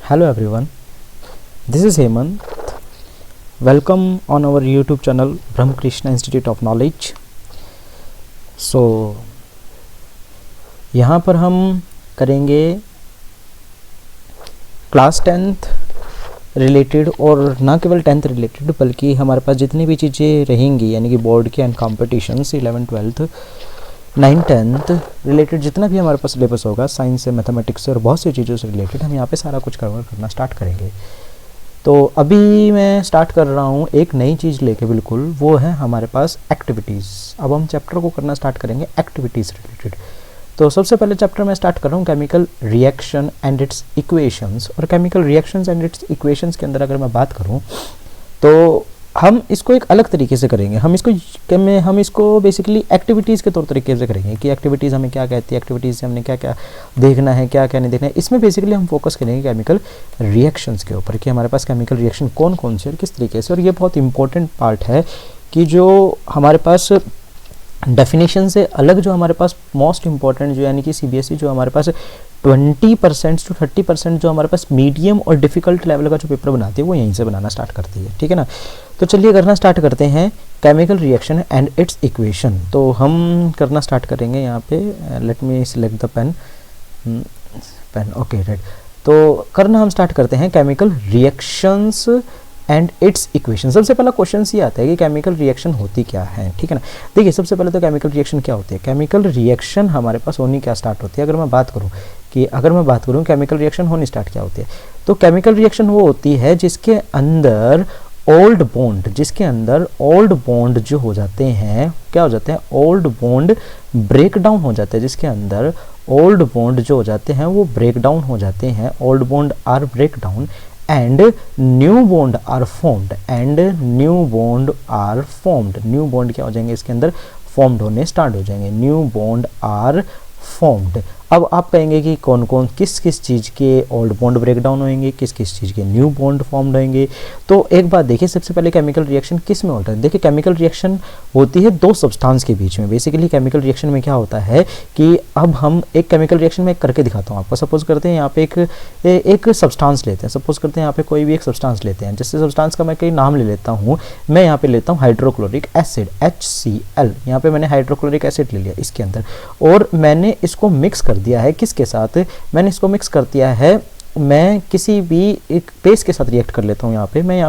Hello everyone, this is Hemant. Welcome on our YouTube channel Brahm Krishna Institute of Knowledge. So यहाँ पर हम करेंगे class 10th related और ना केवल 10th रिलेटेड बल्कि हमारे पास जितनी भी चीज़ें रहेंगी यानी कि बोर्ड के and competitions 11th 12th 9th 10th related जितना भी हमारे पास सिलेबस होगा साइंस से मैथमेटिक्स से और बहुत सी चीज़ों से रिलेटेड हम यहाँ पे सारा कुछ कवर करना स्टार्ट करेंगे। तो अभी मैं स्टार्ट कर रहा हूँ एक नई चीज़ लेके बिल्कुल, वो है हमारे पास एक्टिविटीज़। अब हम चैप्टर को करना स्टार्ट करेंगे एक्टिविटीज़ रिलेटेड। तो सबसे पहले चैप्टर मैं स्टार्ट कर रहा हूँ chemical reaction and its equations. और chemical reactions and its equations के अंदर अगर मैं बात करूँ तो हम इसको एक अलग तरीके से करेंगे। हम इसको बेसिकली एक्टिविटीज़ के तौर तरीके से करेंगे कि एक्टिविटीज़ हमें क्या कहती है, एक्टिविटीज़ से हमने क्या क्या देखना है, क्या क्या नहीं देखना है। इसमें बेसिकली हम फोकस करेंगे केमिकल रिएक्शंस के ऊपर कि हमारे पास केमिकल रिएक्शन कौन कौन से और किस तरीके से। और ये बहुत इंपॉर्टेंट पार्ट है कि जो हमारे पास डेफिनेशन से अलग जो हमारे पास मोस्ट इंपॉर्टेंट जो यानी कि सीबीएसई जो हमारे पास 20% to 30% जो हमारे पास मीडियम और डिफ़िकल्ट लेवल का जो पेपर बनाती है वो यहीं से बनाना स्टार्ट करती है, ठीक है ना। तो चलिए करना स्टार्ट करते हैं chemical reaction and its equation. तो हम करना स्टार्ट करेंगे यहाँ पे, let me select the pen okay right. तो करना हम स्टार्ट करते हैं chemical reactions and its equation. सबसे पहला क्वेश्चन ये आता है कि केमिकल रिएक्शन होती क्या है, ठीक है ना। देखिए सबसे पहले तो केमिकल रिएक्शन क्या होती है। केमिकल रिएक्शन हमारे पास होनी क्या स्टार्ट होती है। अगर मैं बात करूँ केमिकल रिएक्शन होनी स्टार्ट क्या होती है, तो केमिकल रिएक्शन वो होती है जिसके अंदर ओल्ड बॉन्ड जो हो जाते हैं, क्या हो जाते हैं, ओल्ड बॉन्ड ब्रेक डाउन हो जाते हैं। जिसके अंदर ओल्ड बॉन्ड जो हो जाते हैं वो ब्रेक डाउन हो जाते हैं, old bond are break down and new bond are formed new bond क्या हो जाएंगे, इसके अंदर फॉर्म्ड होने स्टार्ट हो जाएंगे, न्यू बॉन्ड आर फॉर्म्ड। अब आप कहेंगे कि कौन कौन किस किस चीज़ के ओल्ड बॉन्ड ब्रेक डाउन होंगे, किस किस चीज़ के न्यू बॉन्ड फॉर्म्ड होंगे। तो एक बात देखिए, सबसे पहले केमिकल रिएक्शन किस में होता है। देखिए केमिकल रिएक्शन होती है दो सब्सटेंस के बीच में। बेसिकली केमिकल रिएक्शन में क्या होता है कि अब हम एक केमिकल रिएक्शन में करके दिखाता हूँ आपको। सपोज करते हैं यहाँ पे एक सब्सटेंस लेते हैं, सपोज करते हैं यहाँ पे कोई भी एक सब्सटेंस लेते हैं। जिससे सब्सटेंस का मैं कई नाम ले लेता हूँ, मैं यहाँ पे लेता हूँ हाइड्रोक्लोरिक एसिड HCl। यहाँ पे मैंने हाइड्रोक्लोरिक एसिड ले लिया इसके अंदर और मैंने इसको मिक्स कर दिया है। किसके साथ मैंने इसको मिक्स कर दिया है, मैं किसी भी एक बेस के साथ रिएक्ट कर लेता हूँ। यहाँ पे मैं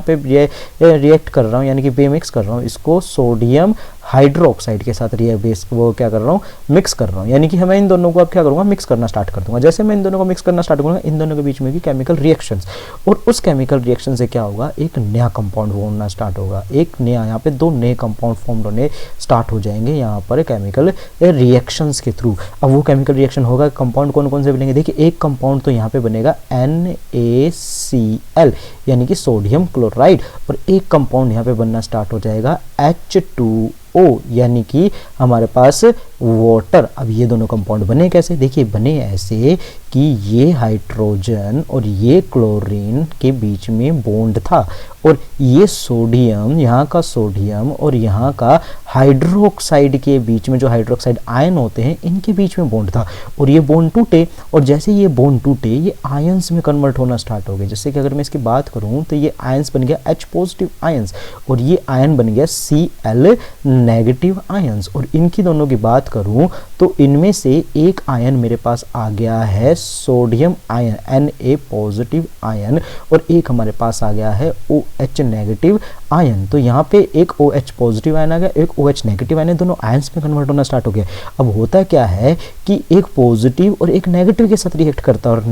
रिएक्ट कर रहा हूँ यानी कि मिक्स कर रहा हूँ इसको सोडियम हाइड्रोक्साइड के साथ बेस वो क्या कर रहा हूँ, मिक्स कर रहा हूँ। यानी कि मैं इन दोनों को अब क्या करूँगा, मिक्स करना स्टार्ट कर दूंगा। जैसे मैं इन दोनों को मिक्स करना स्टार्ट करूँगा, इन दोनों के बीच में भी केमिकल रिएक्शंस, और उस केमिकल रिएक्शन से क्या होगा, एक नया कंपाउंड होना स्टार्ट होगा। एक नया यहाँ पे दो नए कंपाउंड फॉर्म होने स्टार्ट हो जाएंगे यहाँ पर केमिकल रिएक्शंस के थ्रू। अब वो केमिकल रिएक्शन होगा, कंपाउंड कौन कौन से बनेंगे। देखिए एक कंपाउंड तो यहाँ पे बनेगा NaCl यानी कि सोडियम क्लोराइड, और एक कंपाउंड यहाँ पे बनना स्टार्ट हो जाएगा H2O यानी कि हमारे पास वाटर। अब ये दोनों कंपाउंड बने कैसे, देखिए बने ऐसे कि ये हाइड्रोजन और ये क्लोरीन के बीच में बॉन्ड था, और ये सोडियम, यहाँ का सोडियम और यहाँ का हाइड्रोक्साइड के बीच में जो हाइड्रोक्साइड आयन होते हैं इनके बीच में बॉन्ड था, और ये बॉन्ड टूटे, और जैसे ये बॉन्ड टूटे ये आयंस में कन्वर्ट होना स्टार्ट हो गए। जैसे कि अगर मैं इसकी बात करूँ तो ये आयंस बन गया H पॉजिटिव आयंस और ये आयन बन गया Cl नेगेटिव आयंस। और इनकी दोनों की बात करूं तो इनमें से एक आयन मेरे पास आ गया है sodium ion Na positive ion, और एक हमारे पास आ गया है OH नेगेटिव आयन। तो यहाँ पे एक OH पॉजिटिव आयन आ गया, एक OH नेगेटिव आयन, दोनों आयंस में कन्वर्ट होना स्टार्ट हो गया। अब होता क्या है कि एक पॉजिटिव और एक नेगेटिव के साथ रिएक्ट करता है, और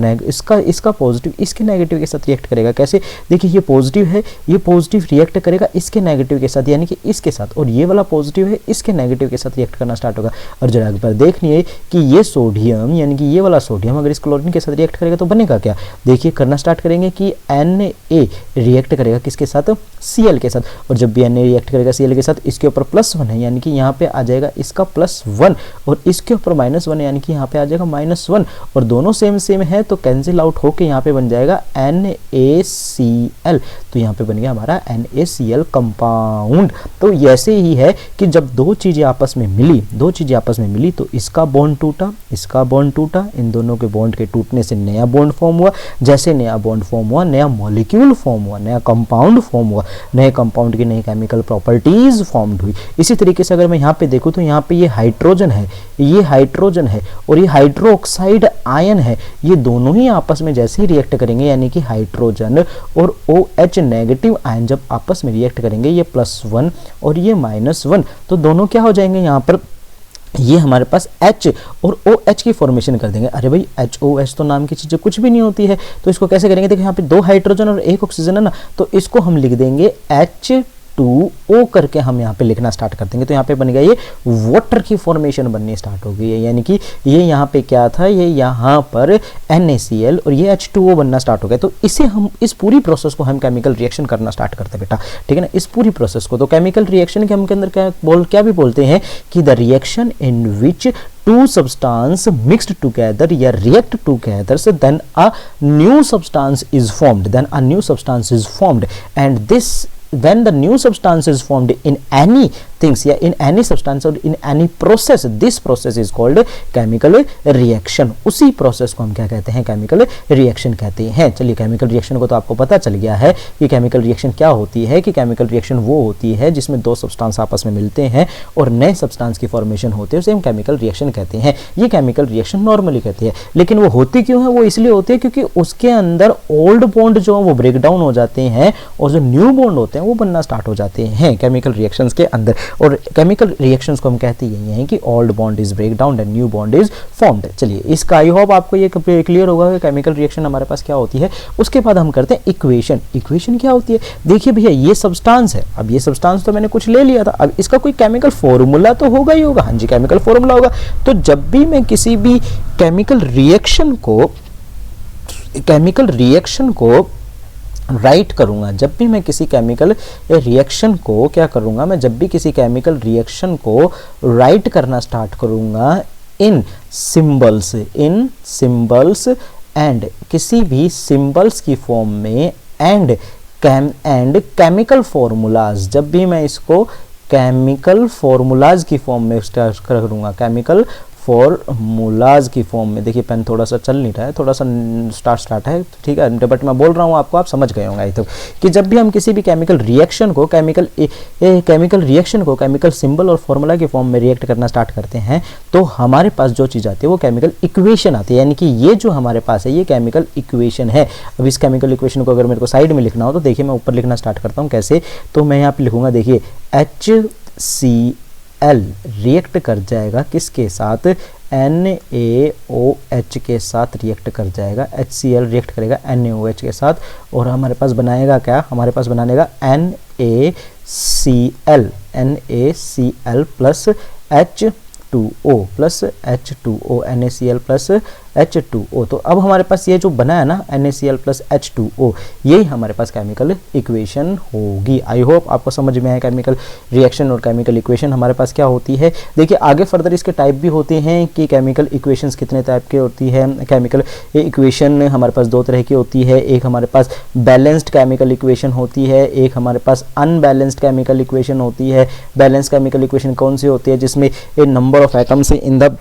इसका पॉजिटिव इसके नेगेटिव के साथ रिएक्ट करेगा। कैसे, देखिए ये पॉजिटिव है, ये पॉजिटिव रिएक्ट करेगा इसके नेगेटिव के साथ यानी कि इसके साथ, और ये वाला पॉजिटिव है इसके नेगेटिव के साथ रिएक्ट करना स्टार्ट होगा। और जरा एक बार देखिए कि ये सोडियम यानी कि ये वाला सोडियम अगर इस क्लोरीन के साथ रिएक्ट करेगा तो बनेगा क्या। देखिए करना स्टार्ट करेंगे कि Na रिएक्ट करेगा किसके साथ, Cl के साथ, और जब भी Na रिएक्ट करेगा Cl के साथ इसके ऊपर +1 है यानी कि यहाँ पे आ जाएगा इसका +1 और इसके ऊपर -1 यानी कि यहाँ पे आ जाएगा -1 और दोनों सेम सेम है तो कैंसिल आउट होके यहाँ पे बन जाएगा NaCl। तो यहाँ पे बन गया हमारा NaCl कंपाउंड। तो ऐसे ही है कि जब दो चीजें आपस में मिली तो इसका बॉन्ड टूटा, इसका बॉन्ड टूटा, इन दोनों के बॉन्ड के टूटने से नया बॉन्ड फॉर्म हुआ। जैसे नया बॉन्ड फॉर्म हुआ नया मॉलिक्यूल फॉर्म हुआ, नया कंपाउंड फॉर्म हुआ, नए कंपाउंड की नई केमिकल प्रॉपर्टीज फॉर्म्ड हुई। इसी तरीके से अगर मैं यहाँ पे देखूँ तो यहाँ पे ये हाइड्रोजन है, ये हाइड्रोजन है और ये हाइड्रोक्साइड आयन है। ये दोनों ही आपस में जैसे ही रिएक्ट करेंगे यानी कि हाइड्रोजन और OH नेगेटिव आयन जब आपस में रिएक्ट करेंगे ये +1 और ये -1 तो दोनों क्या हो जाएंगे यहाँ पर, ये हमारे पास H और OH की फॉर्मेशन कर देंगे। अरे भाई HOH तो नाम की चीज़ कुछ भी नहीं होती है, तो इसको कैसे करेंगे? देखिए यहाँ पे 2 हाइड्रोजन और 1 ऑक्सीजन है ना, तो इसको हम लिख देंगे H2O करके हम यहाँ पे लिखना स्टार्ट कर देंगे। तो यहाँ पे बन गया ये वाटर की फॉर्मेशन बननी स्टार्ट हो गई है, यानी कि ये यहाँ पे क्या था, ये यहाँ पर NaCl और ये H2O बनना स्टार्ट हो गया। तो इसे हम इस पूरी प्रोसेस को हम केमिकल रिएक्शन करना स्टार्ट करते हैं बेटा, ठीक है ना, इस पूरी प्रोसेस को। तो केमिकल रिएक्शन के हम के अंदर क्या भी बोलते हैं कि the reaction in which two substance mixed together या react together so then a new substance is formed and this when the new substance is formed in any things या in any substance or in any process, this process is called chemical reaction। उसी process को हम क्या कहते हैं? Chemical reaction कहते हैं। चलिए केमिकल रिएक्शन को तो आपको पता चल गया है कि केमिकल रिएक्शन क्या होती है, कि केमिकल रिएक्शन वो होती है जिसमें दो सब्सटेंस आपस में मिलते हैं और नए सब्सटेंस की फॉर्मेशन होती है, उसे हम केमिकल रिएक्शन कहते हैं। ये केमिकल रिएक्शन नॉर्मली कहते हैं, लेकिन वो होती क्यों है? वो इसलिए होती है क्योंकि उसके अंदर ओल्ड बॉन्ड जो है वो ब्रेक डाउन हो जाते हैं और जो न्यू बॉन्ड होते हैं वो बनना स्टार्ट हो जाते हैं केमिकल रिएक्शंस के अंदर। और केमिकल रिएक्शंस को हम कहते यही हैं कि old bond is break down and new bond is formed. चलिए इसका आई होप आपको ये क्लियर होगा कि केमिकल रिएक्शन हमारे पास क्या होती है। उसके बाद हम करते हैं इक्वेशन। इक्वेशन क्या होती है? देखिए भैया ये सब्सटेंस है, अब ये सब्सटेंस तो मैंने कुछ ले लिया था, अब इसका कोई केमिकल फॉर्मूला तो होगा ही होगा। हाँ जी, केमिकल फॉर्मूला होगा। तो जब भी मैं किसी भी केमिकल रिएक्शन को राइट करूंगा, जब भी मैं किसी केमिकल रिएक्शन को क्या करूंगा, मैं जब भी किसी केमिकल रिएक्शन को राइट करना स्टार्ट करूंगा इन सिंबल्स एंड किसी भी सिंबल्स की फॉर्म में एंड केमिकल फॉर्मूलाज, जब भी मैं इसको केमिकल फॉर्मूलाज की फॉर्म में स्टार्ट करूंगा, केमिकल फॉर्मूलाज की फॉर्म में। देखिए पेन थोड़ा सा चल नहीं रहा है, थोड़ा सा स्टार्ट है, ठीक है, बट मैं बोल रहा हूँ आपको, आप समझ गए होंगे तो कि जब भी हम किसी भी केमिकल रिएक्शन को केमिकल सिंबल और फॉर्मूला की फॉर्म में रिएक्ट करना स्टार्ट करते हैं तो हमारे पास जो चीज़ आती है वो केमिकल इक्वेशन आती है। यानी कि ये जो हमारे पास है ये केमिकल इक्वेशन है। अब इस केमिकल इक्वेशन को अगर मेरे को साइड में लिखना हो तो देखिए मैं ऊपर लिखना स्टार्ट करता हूँ। कैसे? तो मैं यहाँ पे लिखूंगा, देखिए HCl रिएक्ट कर जाएगा किसके साथ? NaOH के साथ रिएक्ट कर जाएगा। HCl रिएक्ट करेगा NaOH के साथ और हमारे पास बनाएगा क्या? हमारे पास बनाएगा NaCl plus H2O NaCl plus H2O। तो अब हमारे पास ये जो बना है ना NaCl प्लस H2O, यही हमारे पास केमिकल इक्वेशन होगी। आई होप आपको समझ में आया केमिकल रिएक्शन और केमिकल इक्वेशन हमारे पास क्या होती है। देखिए आगे फर्दर इसके टाइप भी होते हैं कि केमिकल इक्वेशंस कितने टाइप के होती है। केमिकल इक्वेशन हमारे पास दो तरह की होती है, एक हमारे पास बैलेंस्ड केमिकल इक्वेशन होती है, एक हमारे पास अनबैलेंस्ड केमिकल इक्वेशन होती है। बैलेंस्ड केमिकल इक्वेशन कौन सी होती है? जिसमें a number of atoms in the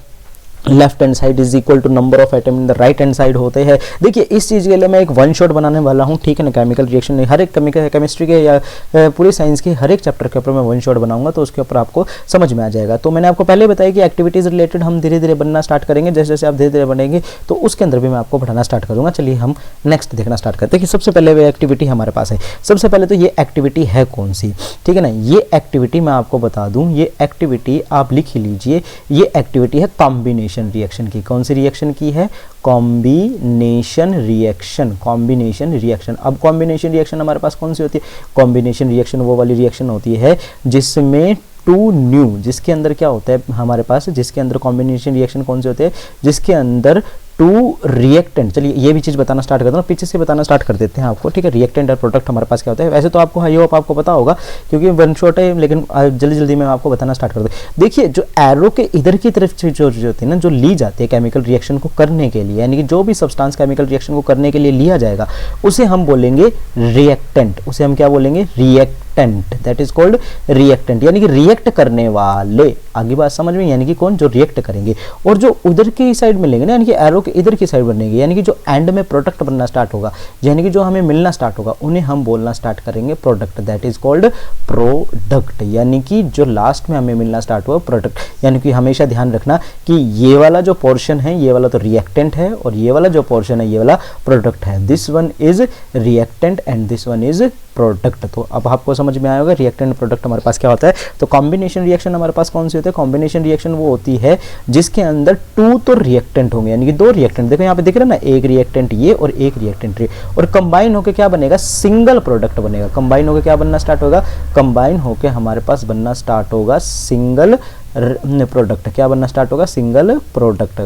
left hand side is equal to number of atom in the right hand side होते हैं। देखिए इस चीज़ के लिए मैं एक वन शॉट बनाने वाला हूं, ठीक है ना। केमिकल रिएक्शन हर एक केमिस्ट्री के या पूरी साइंस के हर एक चैप्टर के ऊपर मैं वन शॉट बनाऊंगा, तो उसके ऊपर आपको समझ में आ जाएगा। तो मैंने आपको पहले बताया कि एक्टिविटीज रिलेटेड हम धीरे धीरे बनना स्टार्ट करेंगे, जैसे जैसे आप धीरे धीरे बनेंगे तो उसके अंदर भी मैं आपको पढ़ाना स्टार्ट करूंगा। चलिए हम नेक्स्ट देखना स्टार्ट करते हैं कि सबसे पहले वे एक्टिविटी हमारे पास है। सबसे पहले तो ये एक्टिविटी है कौन सी, ठीक है ना। ये एक्टिविटी मैं आपको बता दूं, ये एक्टिविटी आप लिख ही लीजिए। ये एक्टिविटी है कॉम्बिनेशन रिएक्शन की। कौन सी रिएक्शन की है? Combination reaction. Combination reaction. अब कॉम्बिनेशन रिएक्शन हमारे पास कौन सी होती है? कॉम्बिनेशन रिएक्शन वो वाली रिएक्शन होती है जिसमें टू न्यू, जिसके अंदर क्या होता है हमारे पास, जिसके अंदर कॉम्बिनेशन रिएक्शन कौन से होते हैं? जिसके अंदर टू रिएक्टेंट। चलिए ये भी चीज़ बताना स्टार्ट करता हूँ, पीछे से बताना स्टार्ट कर देते हैं आपको, ठीक है। रिएक्टेंट और प्रोडक्ट हमारे पास क्या होता है, वैसे तो आपको आई होप आपको पता होगा क्योंकि वन शॉट है, लेकिन जल्दी जल्दी मैं आपको बताना स्टार्ट कर दूँ। देखिए जो एरो के इधर की तरफ से जो होती है ना, जो ली जाती है केमिकल रिएक्शन को करने के लिए, यानी कि जो भी सब्सटेंस केमिकल रिएक्शन को करने के लिए लिया जाएगा उसे हम बोलेंगे रिएक्टेंट, उसे हम क्या बोलेंगे, reactant, that is called reactant, यानी कि रिएक्ट करने वाले। आगे बात समझ में, यानी कि कौन, जो रिएक्ट करेंगे। और जो उधर की साइड मिलेंगे ना, यानी कि एरो के इधर की साइड बनेंगे, यानी कि जो एंड में प्रोडक्ट बनना स्टार्ट होगा, यानी कि जो हमें मिलना स्टार्ट होगा, उन्हें हम बोलना स्टार्ट करेंगे product, that is called product. यानी कि जो लास्ट में हमें मिलना स्टार्ट हुआ प्रोडक्ट। यानी कि हमेशा ध्यान रखना कि ये वाला जो पोर्शन है, ये वाला तो रिएक्टेंट है, और ये वाला जो पोर्शन है, ये वाला प्रोडक्ट है। This one is reactant and this one is product. तो अब आपको समझ में आया होगा रिएक्टेंट एंड प्रोडक्ट हमारे पास क्या होता है। तो कॉम्बिनेशन रिएक्शन हमारे पास कौन सी होती है, कॉम्बिनेशन रिएक्शन वो होती है जिसके अंदर टू तो रिएक्टेंट होंगे, यानी कि दो रिएक्टेंट, देखो यहाँ पे दिख रहा है ना, एक रिएक्टेंट ये और एक रिएक्टेंट ये, और कंबाइन होकर क्या बनेगा, सिंगल प्रोडक्ट बनेगा। कंबाइन होकर क्या बनना स्टार्ट होगा, कंबाइन होकर हमारे पास बनना स्टार्ट होगा सिंगल प्रोडक्ट। क्या बनना स्टार्ट होगा, सिंगल प्रोडक्ट।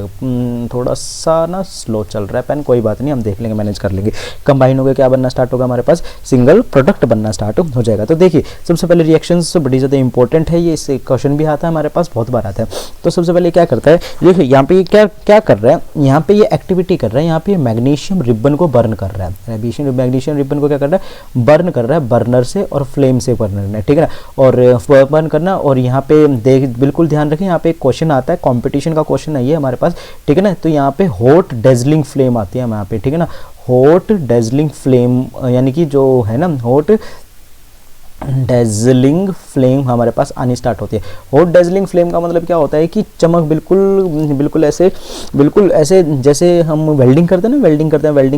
थोड़ा सा ना स्लो चल रहा है पेन, कोई बात नहीं, हम देख लेंगे, मैनेज कर लेंगे। कंबाइन होकर क्या बनना स्टार्ट होगा, हमारे पास सिंगल प्रोडक्ट बनना स्टार्ट हो जाएगा। तो देखिए सबसे पहले रिएक्शंस बड़ी ज़्यादा इंपॉर्टेंट है, ये इससे क्वेश्चन भी आता है हमारे पास, बहुत बार आता है। तो सबसे पहले क्या करता है, देखिए यहाँ पे क्या क्या कर रहा है, यहाँ पे ये एक्टिविटी कर रहा है, यहाँ पे मैग्नीशियम रिबन को बर्न कर रहा है। मैग्नीशियम रिबन को क्या कर रहा है, बर्न कर रहा है, बर्नर से और फ्लेम से बर्न करना है, ठीक है ना, और बर्न करना। और यहाँ पे देख बिल्कुल ध्यान रखें, यहाँ पे एक क्वेश्चन आता है, कंपटीशन का क्वेश्चन है ये हमारे पास, ठीक है ना। तो यहाँ पे हॉट डेजलिंग फ्लेम आती है यहाँ पे, ठीक है ना, हॉट डेजलिंग फ्लेम, यानी कि जो है ना हॉट डेजलिंग फ्लेम हमारे पास आनी स्टार्ट होती है। हॉट डेजलिंग फ्लेम का मतलब क्या होता है कि चमक बिल्कुल ऐसे जैसे हम वेल्डिंग करते हैं ना, वेल्डिंग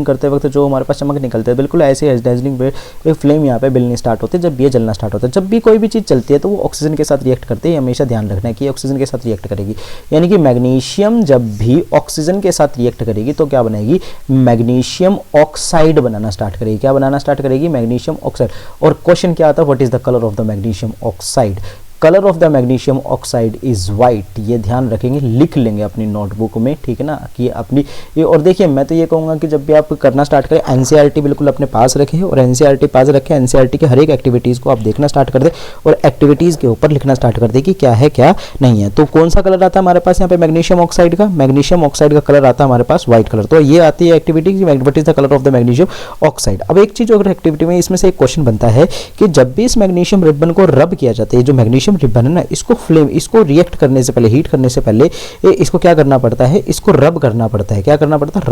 करते वक्त जो हमारे पास चमक निकलते हैं, बिल्कुल ऐसे डेजलिंग फ्लेम यहाँ पे मिलनी स्टार्ट होती है जब ये जलना स्टार्ट होता है। जब भी कोई भी चीज़ चलती है तो वो ऑक्सीजन के साथ रिएक्ट करती है, हमेशा ध्यान रखना है कि ऑक्सीजन के साथ रिएक्ट करेगी। यानी कि मैग्नीशियम जब भी ऑक्सीजन के साथ रिएक्ट करेगी तो क्या बनेगी, मैग्नीशियम ऑक्साइड बनाना स्टार्ट करेगी। क्या बनाना स्टार्ट करेगी, मैग्नीशियम ऑक्साइड। और क्वेश्चन क्या आता है, what is the colour of the magnesium oxide, colour of the magnesium oxide is white. ये ध्यान रखेंगे, लिख लेंगे अपनी नोटबुक में, ठीक है ना, कि अपनी ये। और देखिए मैं तो ये कहूँगा कि जब भी आप करना स्टार्ट करें, एनसीईआरटी बिल्कुल अपने पास रखें, और एनसीईआरटी पास रखें, एनसीईआरटी के हर एक एक्टिविटीज़ को आप देखना स्टार्ट कर दें और एक्टिविटीज़ के ऊपर लिखना स्टार्ट कर दें कि क्या है क्या नहीं है। तो कौन सा कलर आता है हमारे पास यहाँ पे मैग्नीशियम ऑक्साइड का, मैग्नीशियम ऑक्साइड का कलर आता है हमारे पास व्हाइट कलर। तो ये आती है activity, what is the colour of the magnesium oxide. अब एक चीज़ अगर एक्टिविटी में इसमें से एक क्वेश्चन बनता है कि जब भी इस मैग्नीशियम रिबन को रब किया जाता है, जो मैग्नीशियम रिबन है ना, इसको रिएक्ट करने से पहले, हीट करने से पहले इसको क्या करना पड़ता है, इसको रब करना पड़ता है। क्या करना पड़ता है,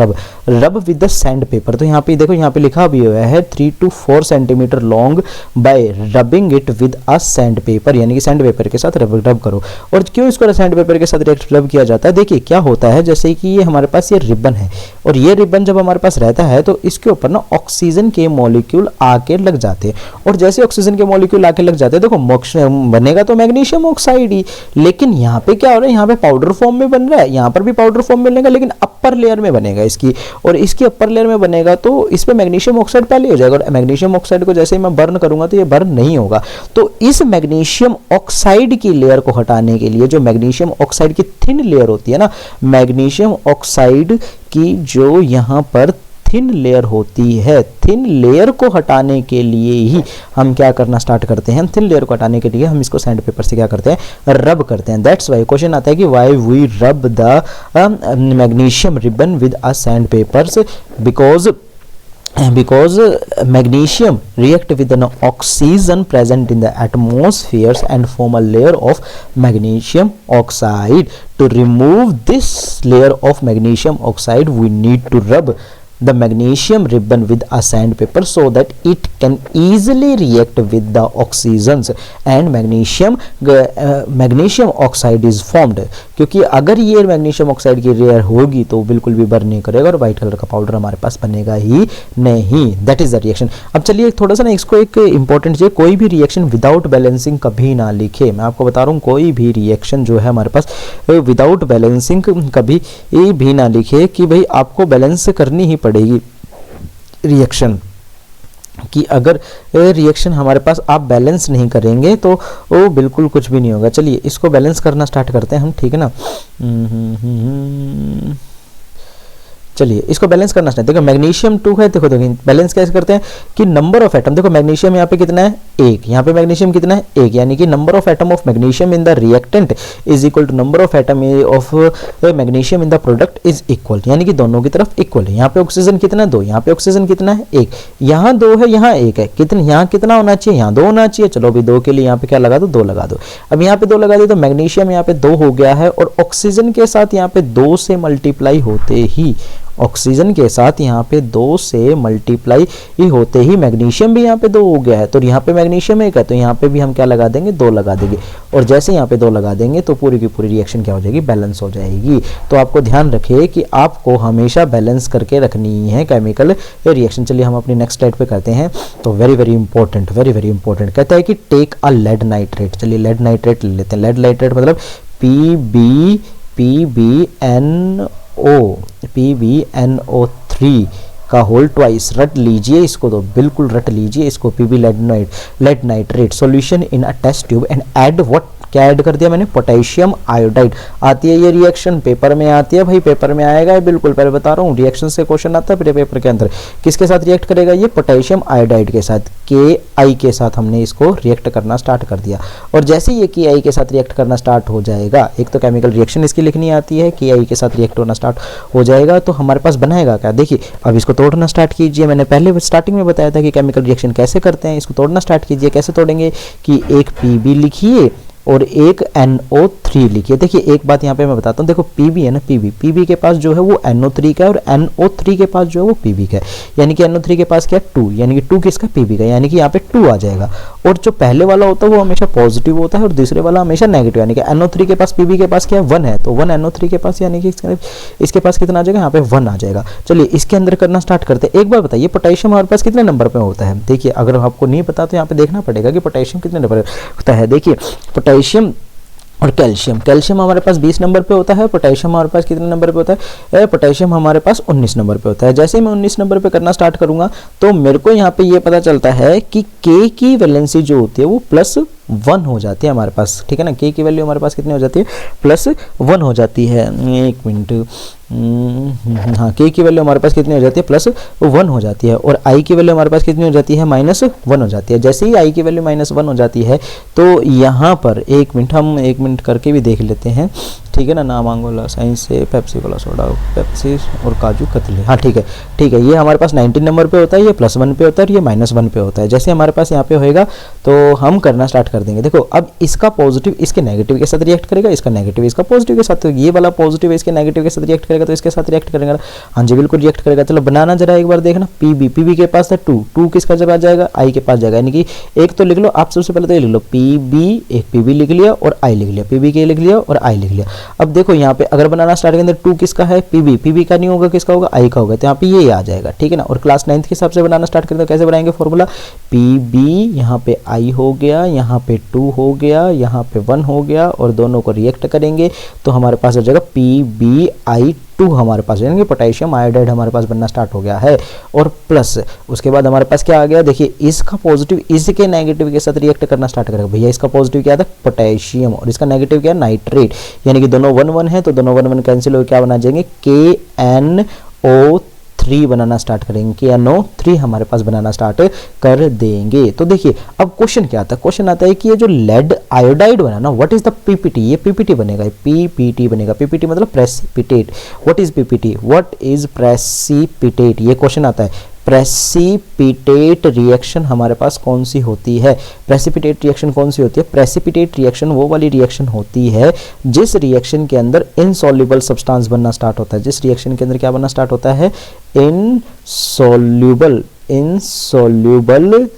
रब विद द सैंड पेपर। तो यहाँ पे देखो, यहाँ पे लिखा भी हुआ है 3 to 4 centimetre long bye rubbing it with a sand paper, यानी कि सैंड पेपर के साथ रब करो। और क्यों इसको सैंड पेपर के साथ रब किया जाता है, देखिए क्या होता है, जैसे कि ये हमारे पास ये रिबन है, और ये रिबन जब हमारे पास रहता है तो इसके ऊपर ना ऑक्सीजन के मॉलिक्यूल आके लग जाते हैं, और जैसे ऑक्सीजन के मॉलिक्यूल आके लग जाते हैं, देखो बनेगा तो मैग्नीशियम ऑक्साइड ही, लेकिन यहाँ पे क्या हो रहा है, यहाँ पे पाउडर फॉर्म में बन रहा है, यहाँ पर भी पाउडर फॉर्म में बनेगा, लेकिन अपर लेयर में बनेगा इसकी, और इसकी अपर लेयर में बनेगा तो इस पे मैग्नीशियम ऑक्साइड पहले हो जाएगा, और मैग्नीशियम ऑक्साइड को जैसे ही मैं बर्न करूंगा तो ये बर्न नहीं होगा। तो इस मैग्नीशियम ऑक्साइड की लेयर को हटाने के लिए, जो मैग्नीशियम ऑक्साइड की थिन लेयर होती है ना, मैग्नीशियम ऑक्साइड की जो यहाँ पर थिन लेयर होती है, थिन लेयर को हटाने के लिए ही हम क्या करना स्टार्ट करते हैं, थिन लेयर को हटाने के लिए हम इसको सैंड पेपर से क्या करते हैं, रब करते हैं। दैट्स वाई क्वेश्चन आता है कि why we rub the magnesium ribbon with a sand papers, because magnesium react with an oxygen present in the atmosphere and form a layer of magnesium oxide. To remove this layer of magnesium oxide, we need to rub the magnesium ribbon with a sandpaper so that it can easily react with the oxygens and magnesium oxide is formed। क्योंकि अगर ये magnesium oxide की layer होगी तो बिल्कुल भी burn नहीं करेगा और व्हाइट कलर का पाउडर हमारे पास बनेगा ही नहीं। That is the reaction. अब चलिए थोड़ा सा ना इसको एक इंपॉर्टेंट चीज, कोई भी रिएक्शन विदाउट बैलेंसिंग कभी ना लिखे। मैं आपको बता रहा हूँ कोई भी रिएक्शन जो है हमारे पास विदाउट बैलेंसिंग कभी भी ना लिखे कि भाई आपको बैलेंस करनी ही पड़ेगी रिएक्शन, कि अगर रिएक्शन हमारे पास आप बैलेंस नहीं करेंगे तो वो बिल्कुल कुछ भी नहीं होगा। चलिए इसको बैलेंस करना स्टार्ट करते हैं हम, ठीक है ना। चलिए इसको बैलेंस करना स्टार्ट, देखो मैग्नीशियम 2 है, देखो देखो बैलेंस कैसे करते हैं कि नंबर ऑफ एटम, देखो मैग्नीशियम यहाँ पे कितना है 1, यहाँ पे मैग्नीशियम कितना है 1, यानी कि number of atom of magnesium in the reactant is equal to number of atom of magnesium in the product is equal, यानी कि दोनों की तरफ इक्वल है। यहाँ पे ऑक्सीजन कितना है 2, यहाँ पे ऑक्सीजन कितना है 1, यहाँ 2 है यहाँ 1 है, कितना यहाँ कितना होना चाहिए, यहाँ 2 होना चाहिए। चलो अभी 2 के लिए यहाँ पे क्या लगा दो, 2 लगा दो। अब यहाँ पे 2 लगा दो तो मैग्नीशियम यहाँ पे 2 हो गया है, और ऑक्सीजन के साथ यहाँ पे 2 से मल्टीप्लाई होते ही, ऑक्सीजन के साथ यहाँ पे 2 से मल्टीप्लाई ही होते ही मैग्नीशियम भी यहाँ पे 2 हो गया है, तो यहाँ पे मैग्नीशियम 1 है तो यहाँ पे भी हम क्या लगा देंगे 2 लगा देंगे, और जैसे यहाँ पे 2 लगा देंगे तो पूरी की पूरी रिएक्शन क्या हो जाएगी, बैलेंस हो जाएगी। तो आपको ध्यान रखिए कि आपको हमेशा बैलेंस करके रखनी है केमिकल रिएक्शन। चलिए हम अपनी नेक्स्ट स्लाइड पे करते हैं। तो very very important, very very important कहता है कि टेक अ लेड नाइट्रेट। चलिए लेड नाइट्रेट ले लेते हैं। लेड नाइट्रेट मतलब PbNO3 का होल ट्वाइस, रट लीजिए इसको, तो बिल्कुल रट लीजिए इसको, PB lead nitrate solution in a test tube and add what, क्या ऐड कर दिया मैंने, पोटेशियम आयोडाइड। आती है ये रिएक्शन, पेपर में आती है भाई, पेपर में आएगा बिल्कुल, पहले बता रहा हूँ रिएक्शन से क्वेश्चन आता है पेपर के अंदर। किसके साथ रिएक्ट करेगा ये, पोटेशियम आयोडाइड के साथ, KI के साथ हमने इसको रिएक्ट करना स्टार्ट कर दिया। और जैसे ये KI के साथ रिएक्ट करना स्टार्ट हो जाएगा, एक तो केमिकल रिएक्शन इसकी लिखनी आती है, KI के साथ रिएक्ट होना स्टार्ट हो जाएगा तो हमारे पास बनाएगा क्या, देखिए अब इसको तोड़ना स्टार्ट कीजिए। मैंने पहले स्टार्टिंग में बताया था कि केमिकल रिएक्शन कैसे करते हैं, इसको तोड़ना स्टार्ट कीजिए। कैसे तोड़ेंगे कि एक PB लिखिए और एक NO3 लिखिए। देखिए एक बात यहाँ पे मैं बताता हूँ, देखो PB है ना, PB के पास जो है वो NO3 का है और NO3 के पास जो है वो PB का है, यानी कि NO3 के पास क्या है 2, यानी कि 2 किसका, PB का, यानी कि यहाँ पे 2 आ जाएगा। और जो पहले वाला होता है वो हमेशा पॉजिटिव होता है और दूसरे वाला हमेशा नेगेटिव, यानी कि NO3 के पास PB के पास क्या है 1 है, तो 1 NO3 के पास, यानी कि इसके पास कितना आ जाएगा, यहाँ पे 1 आ जाएगा। चलिए इसके अंदर करना स्टार्ट करते हैं। एक बार बताइए पोटेशियम हमारे पास कितने नंबर पे होता है, देखिए अगर आपको नहीं पता तो यहाँ पे देखना पड़ेगा कि पोटेशियम कितने नंबर होता है। देखिए पोटेशियम और कैल्शियम हमारे पास 20 नंबर पे होता है, पोटेशियम हमारे पास कितने नंबर पे होता है, पोटेशियम हमारे पास 19 नंबर पे होता है। जैसे मैं 19 नंबर पे करना स्टार्ट करूंगा तो मेरे को यहाँ पे ये पता चलता है कि K की वैलेंसी जो होती है वो +1 हो जाती है हमारे पास, ठीक है ना। K की वैल्यू हमारे पास कितनी हो जाती है, +1 हो जाती है। एक मिनट, हाँ K की वैल्यू हमारे पास कितनी हो जाती है, +1 हो जाती है, और I की वैल्यू हमारे पास कितनी हो जाती है, -1 हो जाती है। जैसे ही I की वैल्यू -1 हो जाती है तो यहाँ पर एक मिनट, हम 1 मिनट करके भी देख लेते हैं, ठीक है ना। नामांगोला साइंस से पेप्सी कोला सोडा, पेप्सी और काजू कतली, हाँ ठीक है ठीक है। ये हमारे पास 19 नंबर पे होता है, ये +1 पे होता है और ये -1 पे होता है। जैसे हमारे पास यहाँ पे होएगा तो हम करना स्टार्ट कर देंगे। देखो अब इसका पॉजिटिव इसके नेगेटिव के साथ रिएक्ट करेगा, इसका नेगेटिव इसका पॉजिटिव के साथ, तो ये वाला पॉजिटिव इसके नेगेटिव के साथ रिएक्ट करेगा तो इसके साथ रिएक्ट करेगा, हाँ जी बिल्कुल रिएक्ट करेगा। चलो बनाना जरा एक बार देखना। PB के पास है 2 किसका जब आ जाएगा, I के पास जाएगा, यानी कि एक तो लिख लो आप, सबसे पहले तो ये लिख लो PB, एक PB लिख लिया और I लिख लिया, PB के लिख लिया और I लिख लिया। अब देखो यहाँ पे अगर बनाना स्टार्ट करेंगे 2 किसका है, PB का नहीं होगा, किसका होगा, I का होगा, तो यहाँ पे ये आ जाएगा, ठीक है ना। और क्लास 9th के हिसाब से बनाना स्टार्ट करेंगे तो कैसे बनाएंगे फॉर्मूला, PB यहाँ पे I हो गया, यहाँ पे 2 हो गया, यहाँ पे 1 हो गया, और दोनों को रिएक्ट करेंगे तो हमारे पास हो जाएगा PbI2 हमारे पास, यानी कि पोटेशियम आयोडाइड हमारे पास बनना स्टार्ट हो गया है। और प्लस उसके बाद हमारे पास क्या आ गया, देखिए इसका पॉजिटिव इसके नेगेटिव के साथ रिएक्ट करना स्टार्ट करेगा। भैया इसका पॉजिटिव क्या था, पोटेशियम, और इसका नेगेटिव क्या है, नाइट्रेट, यानी कि दोनों 1 है तो दोनों 1 कैंसिल हो क्या बना जाएंगे, KNO3 बनाना स्टार्ट करेंगे, KNO3 हमारे पास बनाना स्टार्ट कर देंगे। तो देखिए अब क्वेश्चन क्या आता है, क्वेश्चन आता है कि ये जो लेड आयोडाइड बना ना, व्हाट इज द PPT, ये PPT बनेगा, PPT बनेगा। PPT मतलब precipitate. What is PPT, what is precipitate, ये क्वेश्चन आता है। प्रेसिपिटेट रिएक्शन हमारे पास कौन सी होती है, प्रेसिपिटेट रिएक्शन कौन सी होती है, प्रेसिपिटेट रिएक्शन वो वाली रिएक्शन होती है जिस रिएक्शन के अंदर इनसॉल्युबल सब्सटेंस बनना स्टार्ट होता है। जिस रिएक्शन के अंदर क्या बनना स्टार्ट होता है, इनसॉल्युबल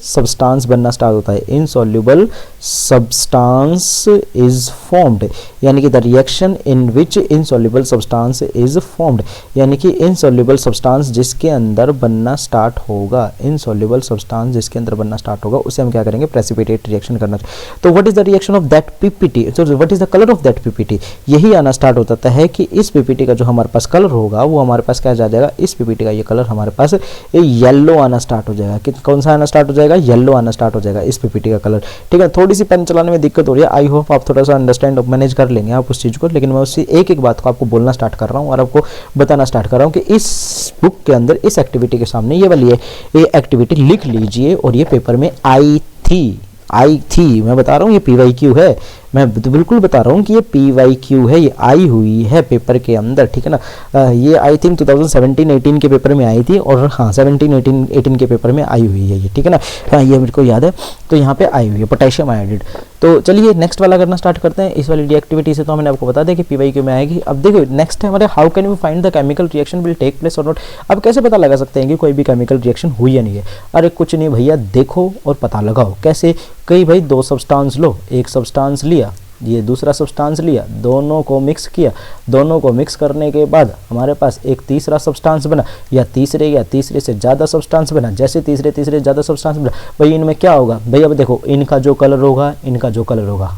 सब्सटेंस बनना स्टार्ट होता है। इनसॉल्युबल सब्सटेंस इज फॉर्म्ड, यानी कि the reaction in which insoluble substance is formed, यानी कि इनसॉल्युबल सब्सटेंस जिसके अंदर बनना स्टार्ट होगा, इनसॉल्युबल सब्सटेंस जिसके अंदर बनना स्टार्ट होगा उसे हम क्या करेंगे, प्रेसिपिटेट रिएक्शन करना। तो what is the reaction of that PPT, so what is the colour of that PPT, यही आना स्टार्ट होता है कि इस PPT का जो हमारे पास कलर होगा वो हमारे पास क्या आ जाएगा, इस PPT का ये कलर हमारे पास येलो आना स्टार्ट हो जाएगा। कौन सा आना स्टार्ट हो जाएगा, येलो आना स्टार्ट हो जाएगा इस PPT का कलर, ठीक है। थोड़ी थोड़ी सी पेन चलाने में दिक्कत हो रही है, आई होप आप थोड़ा सा अंडरस्टैंड मैनेज कर लेंगे आप उस चीज़ को। लेकिन मैं उससे एक एक बात को आपको बोलना स्टार्ट कर रहा हूँ और आपको बताना स्टार्ट कर रहा हूँ कि इस बुक के अंदर इस एक्टिविटी के सामने ये वाली है, ये एक्टिविटी लिख लीजिए और ये पेपर में आई थी। मैं बता रहा हूँ ये PYQ है, मैं तो बिल्कुल बता रहा हूँ कि ये PYQ है, ये आई हुई है पेपर के अंदर, ठीक है ना। ये आई थिंक 2017-18 के पेपर में आई थी और हाँ 17-18 के पेपर में आई हुई है ये, ठीक है ना। हाँ ये मेरे को याद है, तो यहाँ पे आई हुई है पोटेशियम आयोडाइड। तो चलिए नेक्स्ट वाला करना स्टार्ट करते हैं। इस वाली डी एक्टिविटी से तो मैंने आपको बता दिया कि PYQ में आएगी। अब देखो नेक्स्ट है हमारे how can we find the chemical reaction will take place or not. अब कैसे पता लगा सकते हैं कि कोई भी केमिकल रिएक्शन हुई या नहीं है? अरे कुछ नहीं भैया, देखो और पता लगाओ। कैसे? कई भाई दो सब्सटेंस लो, एक सब्सटेंस लिया, ये दूसरा सब्सटेंस लिया, दोनों को मिक्स किया, दोनों को मिक्स करने के बाद हमारे पास एक तीसरा सब्सटेंस बना या तीसरे से ज़्यादा सब्सटेंस बना। जैसे तीसरे ज़्यादा सब्सटेंस बना भाई, इनमें क्या होगा भाई? अब देखो इनका जो कलर होगा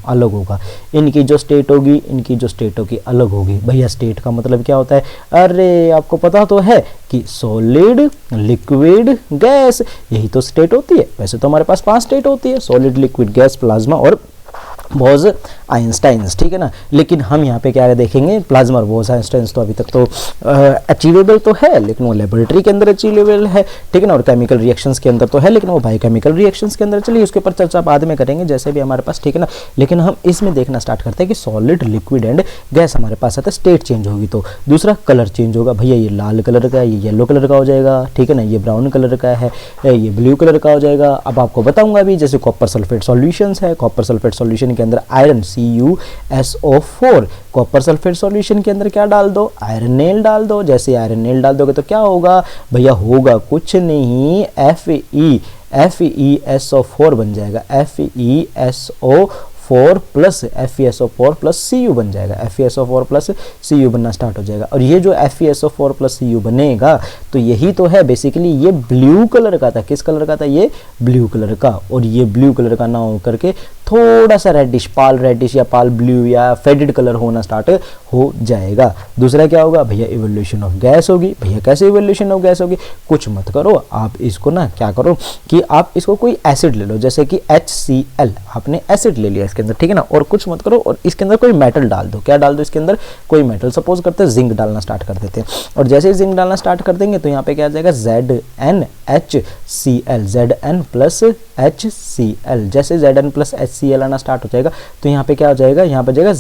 अलग होगा, इनकी जो स्टेट होगी अलग होगी। भैया स्टेट का मतलब क्या होता है? अरे आपको पता तो है कि सॉलिड, लिक्विड, गैस, यही तो स्टेट होती है। वैसे तो हमारे पास 5 स्टेट होती है, सॉलिड, लिक्विड, गैस, प्लाज्मा और बोज आइंस्टाइन्स, ठीक है ना। लेकिन हम यहाँ पे क्या देखेंगे? प्लाज्मा और बोज आइंस्टाइन्स तो अभी तक तो अचीवेबल तो है, लेकिन वो लेबोरेटरी के अंदर अचीवेबल है, ठीक है ना। और केमिकल रिएक्शंस के अंदर तो है, लेकिन वो बायोकेमिकल रिएक्शंस के अंदर, चलिए उसके ऊपर चर्चा बाद में करेंगे जैसे भी हमारे पास, ठीक है ना। लेकिन हम इसमें देखना स्टार्ट करते हैं कि सॉलिड, लिक्विड एंड गैस हमारे पास आता है, स्टेट चेंज होगी तो दूसरा कलर चेंज होगा। भैया ये लाल कलर का है, ये येलो कलर का हो जाएगा, ठीक है ना। ये ब्राउन कलर का है, ये ब्लू कलर का हो जाएगा। अब आपको बताऊंगा भी, जैसे कॉपर सल्फेट सॉल्यूशंस है, कॉपर सल्फेट सॉल्यूशन के अंदर iron CuSO4, copper sulphate solution के अंदर क्या डाल दो? आयरनेल डाल दो। जैसे आयरनेल डाल दोगे तो क्या होगा भैया? होगा कुछ नहीं, FeSO4 बन जाएगा, FeSO4 plus FeSO4 plus Cu बन जाएगा, FeSO4 प्लस Cu बनना स्टार्ट हो जाएगा। और ये जो FeSO4 प्लस Cu बनेगा तो यही तो है बेसिकली, ये ब्लू कलर का था। किस कलर का था? ये ब्लू कलर का। और ये ब्लू कलर का ना हो करके थोड़ा सा रेडिश, पाल रेडिश या पाल ब्लू या फेडेड कलर होना स्टार्ट हो जाएगा। दूसरा क्या होगा भैया? इवोल्यूशन ऑफ गैस होगी। भैया कैसे इवोल्यूशन ऑफ गैस होगी? कुछ मत करो आप इसको ना, क्या करो कि आप इसको कोई एसिड ले लो, जैसे कि HCl, आपने एसिड ले लिया इसके अंदर, ठीक है ना। और कुछ मत करो और इसके अंदर कोई मेटल डाल दो। क्या डाल दो इसके अंदर? कोई मेटल, सपोज करते हैं जिंक डालना स्टार्ट कर देते हैं। और जैसे ही जिंक डालना स्टार्ट कर देंगे तो यहाँ पे क्या आ जाएगा? ZnHCl, Zn plus HCl। जैसे Zn प्लस HCl आना स्टार्ट हो जाएगा तो यहाँ पे क्या हो जाएगा? यहाँ पे जाएगा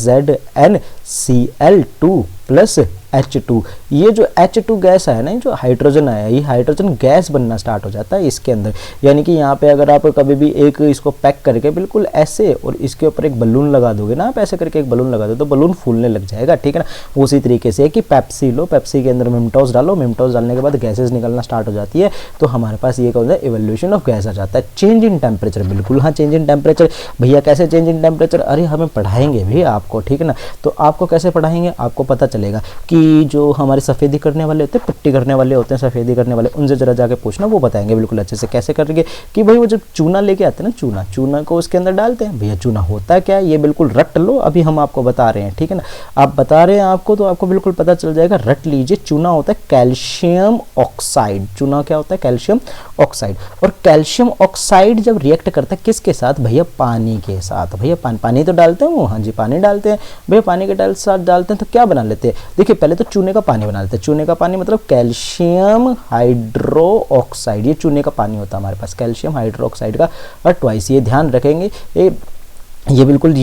ZnCl2 प्लस H2। ये जो H2 गैस है ना, जो हाइड्रोजन आया, ये हाइड्रोजन गैस बनना स्टार्ट हो जाता है इसके अंदर। यानी कि यहाँ पे अगर आप कभी भी एक इसको पैक करके बिल्कुल ऐसे और इसके ऊपर एक बलून लगा दोगे ना, आप ऐसे करके एक बलून लगा दो तो बलून फूलने लग जाएगा, ठीक है ना। उसी तरीके से कि पेप्सी लो, पेप्सी के अंदर मिमटोस डालो, मिमटोस डालने के बाद गैसेज निकलना स्टार्ट हो जाती है तो हमारे पास ये कौन सा? इवोल्यूशन ऑफ गैस आ जाता है। चेंज इन टेम्परेचर, बिल्कुल हाँ चेंज इन टेम्परेचर। भैया कैसे चेंज इन टेम्परेचर? अरे हमें पढ़ाएंगे भी आपको, ठीक है ना। तो आपको कैसे पढ़ाएंगे? आपको पता चलेगा कि जो हमारे सफ़ेदी करने वाले होते हैं, पुट्टी करने वाले होते हैं, सफ़ेदी करने वाले, उनसे जरा जाके पूछना, वो बताएंगे बिल्कुल अच्छे से कैसे करेंगे। कि भाई वो जब चूना लेके आते हैं ना, चूना को उसके अंदर डालते हैं। भैया चूना होता है क्या? ये बिल्कुल रट लो, अभी हम आपको बता रहे हैं, ठीक है ना। आप बता रहे हैं आपको तो आपको बिल्कुल पता चल जाएगा, रट लीजिए। चूना होता है कैल्शियम ऑक्साइड। चूना क्या होता है? Calcium oxide. और कैल्शियम ऑक्साइड जब रिएक्ट करता है किसके साथ? भैया पानी के साथ। भैया पानी तो डालते हैं वो, हाँ जी पानी डालते हैं। भैया पानी के साथ डालते हैं तो क्या बना लेते हैं? देखिए पहले तो चूने का पानी बना लेते हैं। चूने का पानी मतलब कैल्शियम हाइड्रो ऑक्साइड, ये चूने का पानी होता है हमारे पास, कैल्शियम हाइड्रो ऑक्साइड का ट्वाइस। ये ध्यान रखेंगे, ये बिल्कुल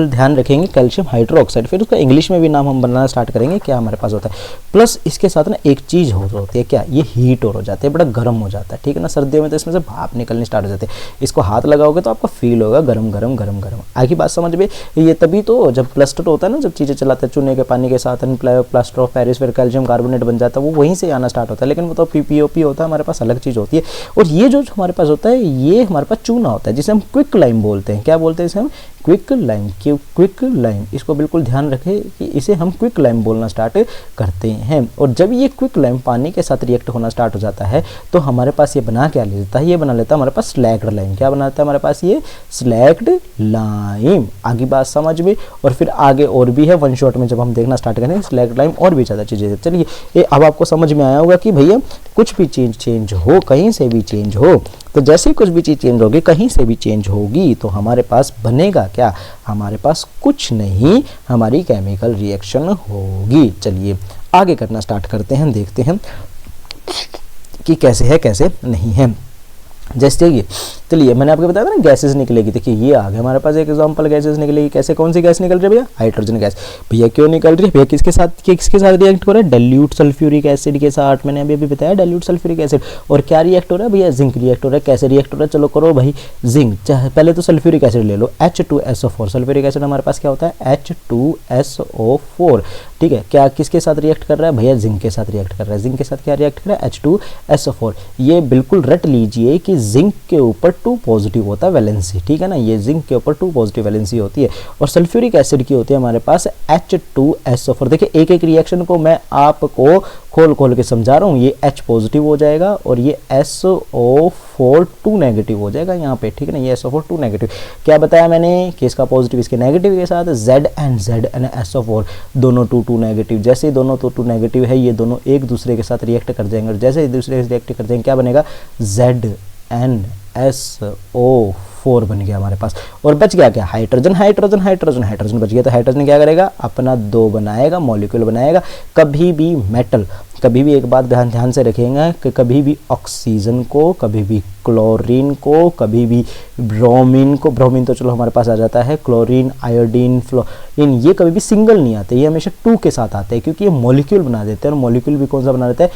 ध्यान रखेंगे, कैल्शियम हाइड्रो ऑक्साइड। फिर उसका इंग्लिश में भी नाम हम बनाना स्टार्ट करेंगे, क्या हमारे पास होता है। प्लस इसके साथ ना एक चीज़ होती है, क्या? ये हीट और हो जाता है, बड़ा गर्म हो जाता है, ठीक है ना। सर्दियों में तो इसमें से भाप निकलनी स्टार्ट हो जाती है। इसको हाथ लगाओगे तो आपका फील होगा गरम गरम गरम गरम। आगे बात समझ में, ये तभी तो जब प्लास्टर होता है ना, जब चीज़ें चलाते हैं चूने के पानी के साथ, प्लास्टर ऑफ पेरिस, फिर कैल्शियम कार्बोनेट बन जाता है, वो वहीं से आना स्टार्ट होता है। लेकिन वो तो PPOP होता है, हमारे पास अलग चीज़ होती है। और ये जो हमारे पास होता है, ये हमारे पास चूना होता है, जिसे हम क्विक लाइम बोलते हैं। क्या बोलते हैं इसे हम? Quick lime. क्विक लाइम, इसको बिल्कुल ध्यान रखें कि इसे हम क्विक लाइम बोलना स्टार्ट करते हैं। और जब ये क्विक लाइम पानी के साथ रिएक्ट होना स्टार्ट हो जाता है तो हमारे पास ये बना क्या लेता है? ये बना लेता है हमारे पास स्लैग्ड लाइम। क्या बनाता है हमारे पास? ये स्लैग्ड लाइम। आगे बात समझ में। और फिर आगे और भी है, वन शॉट में जब हम देखना स्टार्ट करेंगे स्लैग्ड लाइम और भी ज़्यादा चीज़ें। चलिए ये अब आपको समझ में आया होगा कि भैया कुछ भी चेंज हो, कहीं से भी चेंज हो तो जैसे ही कुछ भी चीज़ चेंज होगी, कहीं से भी चेंज होगी, तो हमारे पास बनेगा क्या, हमारे पास कुछ नहीं, हमारी केमिकल रिएक्शन होगी। चलिए आगे करना स्टार्ट करते हैं, देखते हैं कि कैसे है कैसे नहीं है। जैसे ये चलिए मैंने आपको बताया था ना गैसेस निकलेगी, देखिए ये आ गया हमारे पास एक एग्जांपल, गैसेस निकलेगी। कैसे, कौन सी गैस निकल रही है भैया, हाइड्रोजन गैस। भैया क्यों निकल रही है भैया, किसके साथ रिएक्ट हो रहा है, डाइल्यूट सल्फ्यूरिक एसिड के साथ। मैंने अभी बताया डाइल्यूट सल्फ्यूरिक एसिड। और क्या रिएक्ट हो रहा है भैया, जिंक रिएक्ट हो रहा है। कैसे रिएक्ट हो रहा है, चलो करो भाई, जिंक, पहले तो सल्फ्यूरिक एसिड ले लो, H2SO4। सल्फ्यूरिक एसिड हमारे पास क्या होता है, H2SO4, ठीक है। क्या किसके साथ रिएक्ट कर रहा है भैया, जिंक के साथ रिएक्ट कर रहा है। जिंक के साथ क्या रिएक्ट कर रहा है, H2SO4। ये बिल्कुल रट लीजिए कि जिंक के ऊपर 2 पॉजिटिव होता है वैलेंसी, ठीक है ना, ये जिंक के ऊपर 2 पॉजिटिव वैलेंसी होती है। और सल्फ्यूरिक एसिड की होती है हमारे पास H2SO4। देखिए एक एक रिएक्शन को मैं आपको खोल के समझा रहा हूँ। ये H पॉजिटिव हो जाएगा और ये SO4 2 नेगेटिव हो जाएगा यहाँ पे, ठीक है ना, ये SO4 2 नेगेटिव। क्या बताया मैंने कि इसका पॉजिटिव इसके नेगेटिव के साथ, ZnSO4 दोनों 2 नेगेटिव। जैसे ही दोनों 2 नेगेटिव है, ये दोनों एक दूसरे के साथ रिएक्ट कर जाएंगे, और जैसे एक दूसरे से रिएक्ट कर जाएंगे क्या बनेगा, ZnSO4 बन गया हमारे पास। और बच गया क्या, हाइड्रोजन बच गया। तो हाइड्रोजन क्या करेगा, अपना 2 बनाएगा, मॉलिक्यूल बनाएगा। कभी भी मेटल, कभी भी एक बात ध्यान से रखिएगा कि कभी भी ऑक्सीजन को, कभी भी क्लोरीन को, कभी भी ब्रोमीन को, ब्रोमीन तो चलो हमारे पास आ जाता है, क्लोरीन, आयोडीन, फ्लोरीन, ये कभी भी सिंगल नहीं आते, ये हमेशा 2 के साथ आते हैं, क्योंकि ये मॉलिक्यूल बना देते हैं। और मॉलिक्यूल भी कौन सा बना देता है,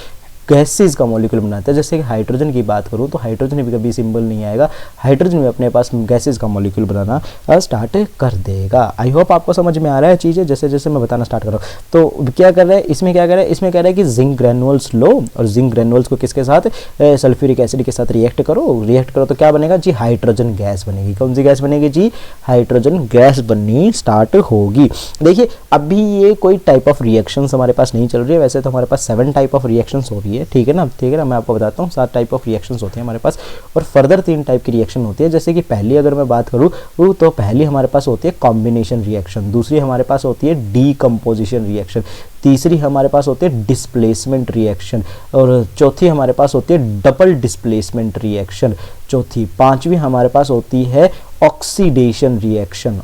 गैसेस का मॉलिक्यूल बनाता है। जैसे कि हाइड्रोजन की बात करूँ तो हाइड्रोजन भी कभी सिंबल नहीं आएगा, हाइड्रोजन भी अपने पास गैसेस का मॉलिक्यूल बनाना स्टार्ट कर देगा। आई होप आपको समझ में आ रहा है चीज़ें, जैसे जैसे मैं बताना स्टार्ट कर रहा हूँ। तो क्या कर रहा है इसमें, क्या कर रहा है इसमें, कह रहा है कि जिंक ग्रेनुअल्स लो, और जिंक ग्रेनुअल्स को किसके साथ, सल्फ्यूरिक एसिड के साथ रिएक्ट करो तो क्या बनेगा जी, हाइड्रोजन गैस बनेगी। कौन सी गैस बनेगी जी, हाइड्रोजन गैस बननी स्टार्ट होगी। देखिए अभी ये कोई टाइप ऑफ रिएक्शंस हमारे पास नहीं चल रही है, वैसे तो हमारे पास 7 टाइप ऑफ रिएक्शंस हो रही है, ठीक है ना, मैं आपको बताता हूँ 7 टाइप ऑफ रिएक्शंस होते हैं हमारे पास। और फर्दर 3 टाइप की रिएक्शन होती है। जैसे कि पहली अगर मैं बात करूँ तो पहली हमारे पास होती है कॉम्बिनेशन रिएक्शन, दूसरी हमारे पास होती है डीकम्पोजिशन रिएक्शन, तीसरी हमारे पास होती है डिस्प्लेसमेंट रिएक्शन, और चौथी हमारे पास होती है डबल डिस्प्लेसमेंट रिएक्शन, चौथी। पांचवी हमारे पास होती है ऑक्सीडेशन रिएक्शन,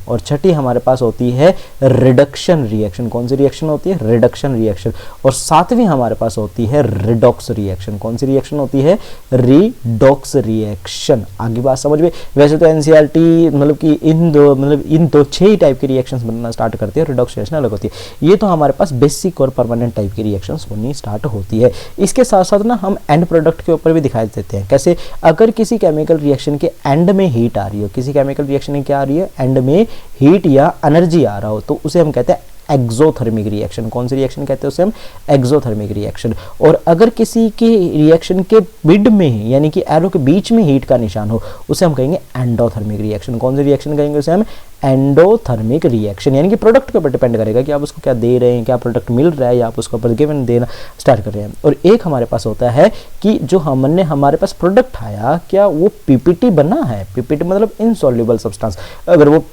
और छठी हमारे पास होती है रिडक्शन रिएक्शन। कौन सी रिएक्शन होती है, रिडक्शन रिएक्शन। और सातवीं हमारे पास होती है रिडॉक्स रिएक्शन। कौन सी रिएक्शन होती है, रिडॉक्स रिएक्शन। आगे बात समझ में। वैसे तो एनसीईआरटी मतलब कि इन दो 6 टाइप की रिएक्शंस बनना स्टार्ट करती है, रिडॉक्स रिएक्शन अलग होती है। ये तो हमारे पास बेसिक और परमानेंट टाइप की रिएक्शंस बननी स्टार्ट होती है। इसके साथ साथ ना हम एंड प्रोडक्ट के ऊपर भी दिखाई देते हैं। कैसे, अगर किसी केमिकल रिएक्शन के एंड में हीट आ रही हो, किसी केमिकल रिएक्शन में क्या आ रही है, एंड में हीट या एनर्जी आ रहा हो, तो उसे हम कहते हैं एक्सोथर्मिक रिएक्शन। कौन सी रिएक्शन कहते हैं उसे हम, एक्सोथर्मिक रिएक्शन। और अगर किसी के रिएक्शन के मिड में यानी कि एरो के बीच में हीट का निशान हो, उसे हम कहेंगे एंडोथर्मिक रिएक्शन। कौन सी रिएक्शन कहेंगे उसे हम, एंडोथर्मिक रिएक्शन। यानी कि प्रोडक्ट के ऊपर डिपेंड करेगा कि आप उसको क्या दे रहे हैं, क्या प्रोडक्ट मिल रहा है, या आप उसको गिवन देना स्टार्ट कर रहे हैं। और एक हमारे पास होता है कि जो हमारे पास प्रोडक्ट आया, क्या वो पीपीटी बना है, पीपीटी मतलब इनसॉल्युबल सब्सटेंस, अगर वो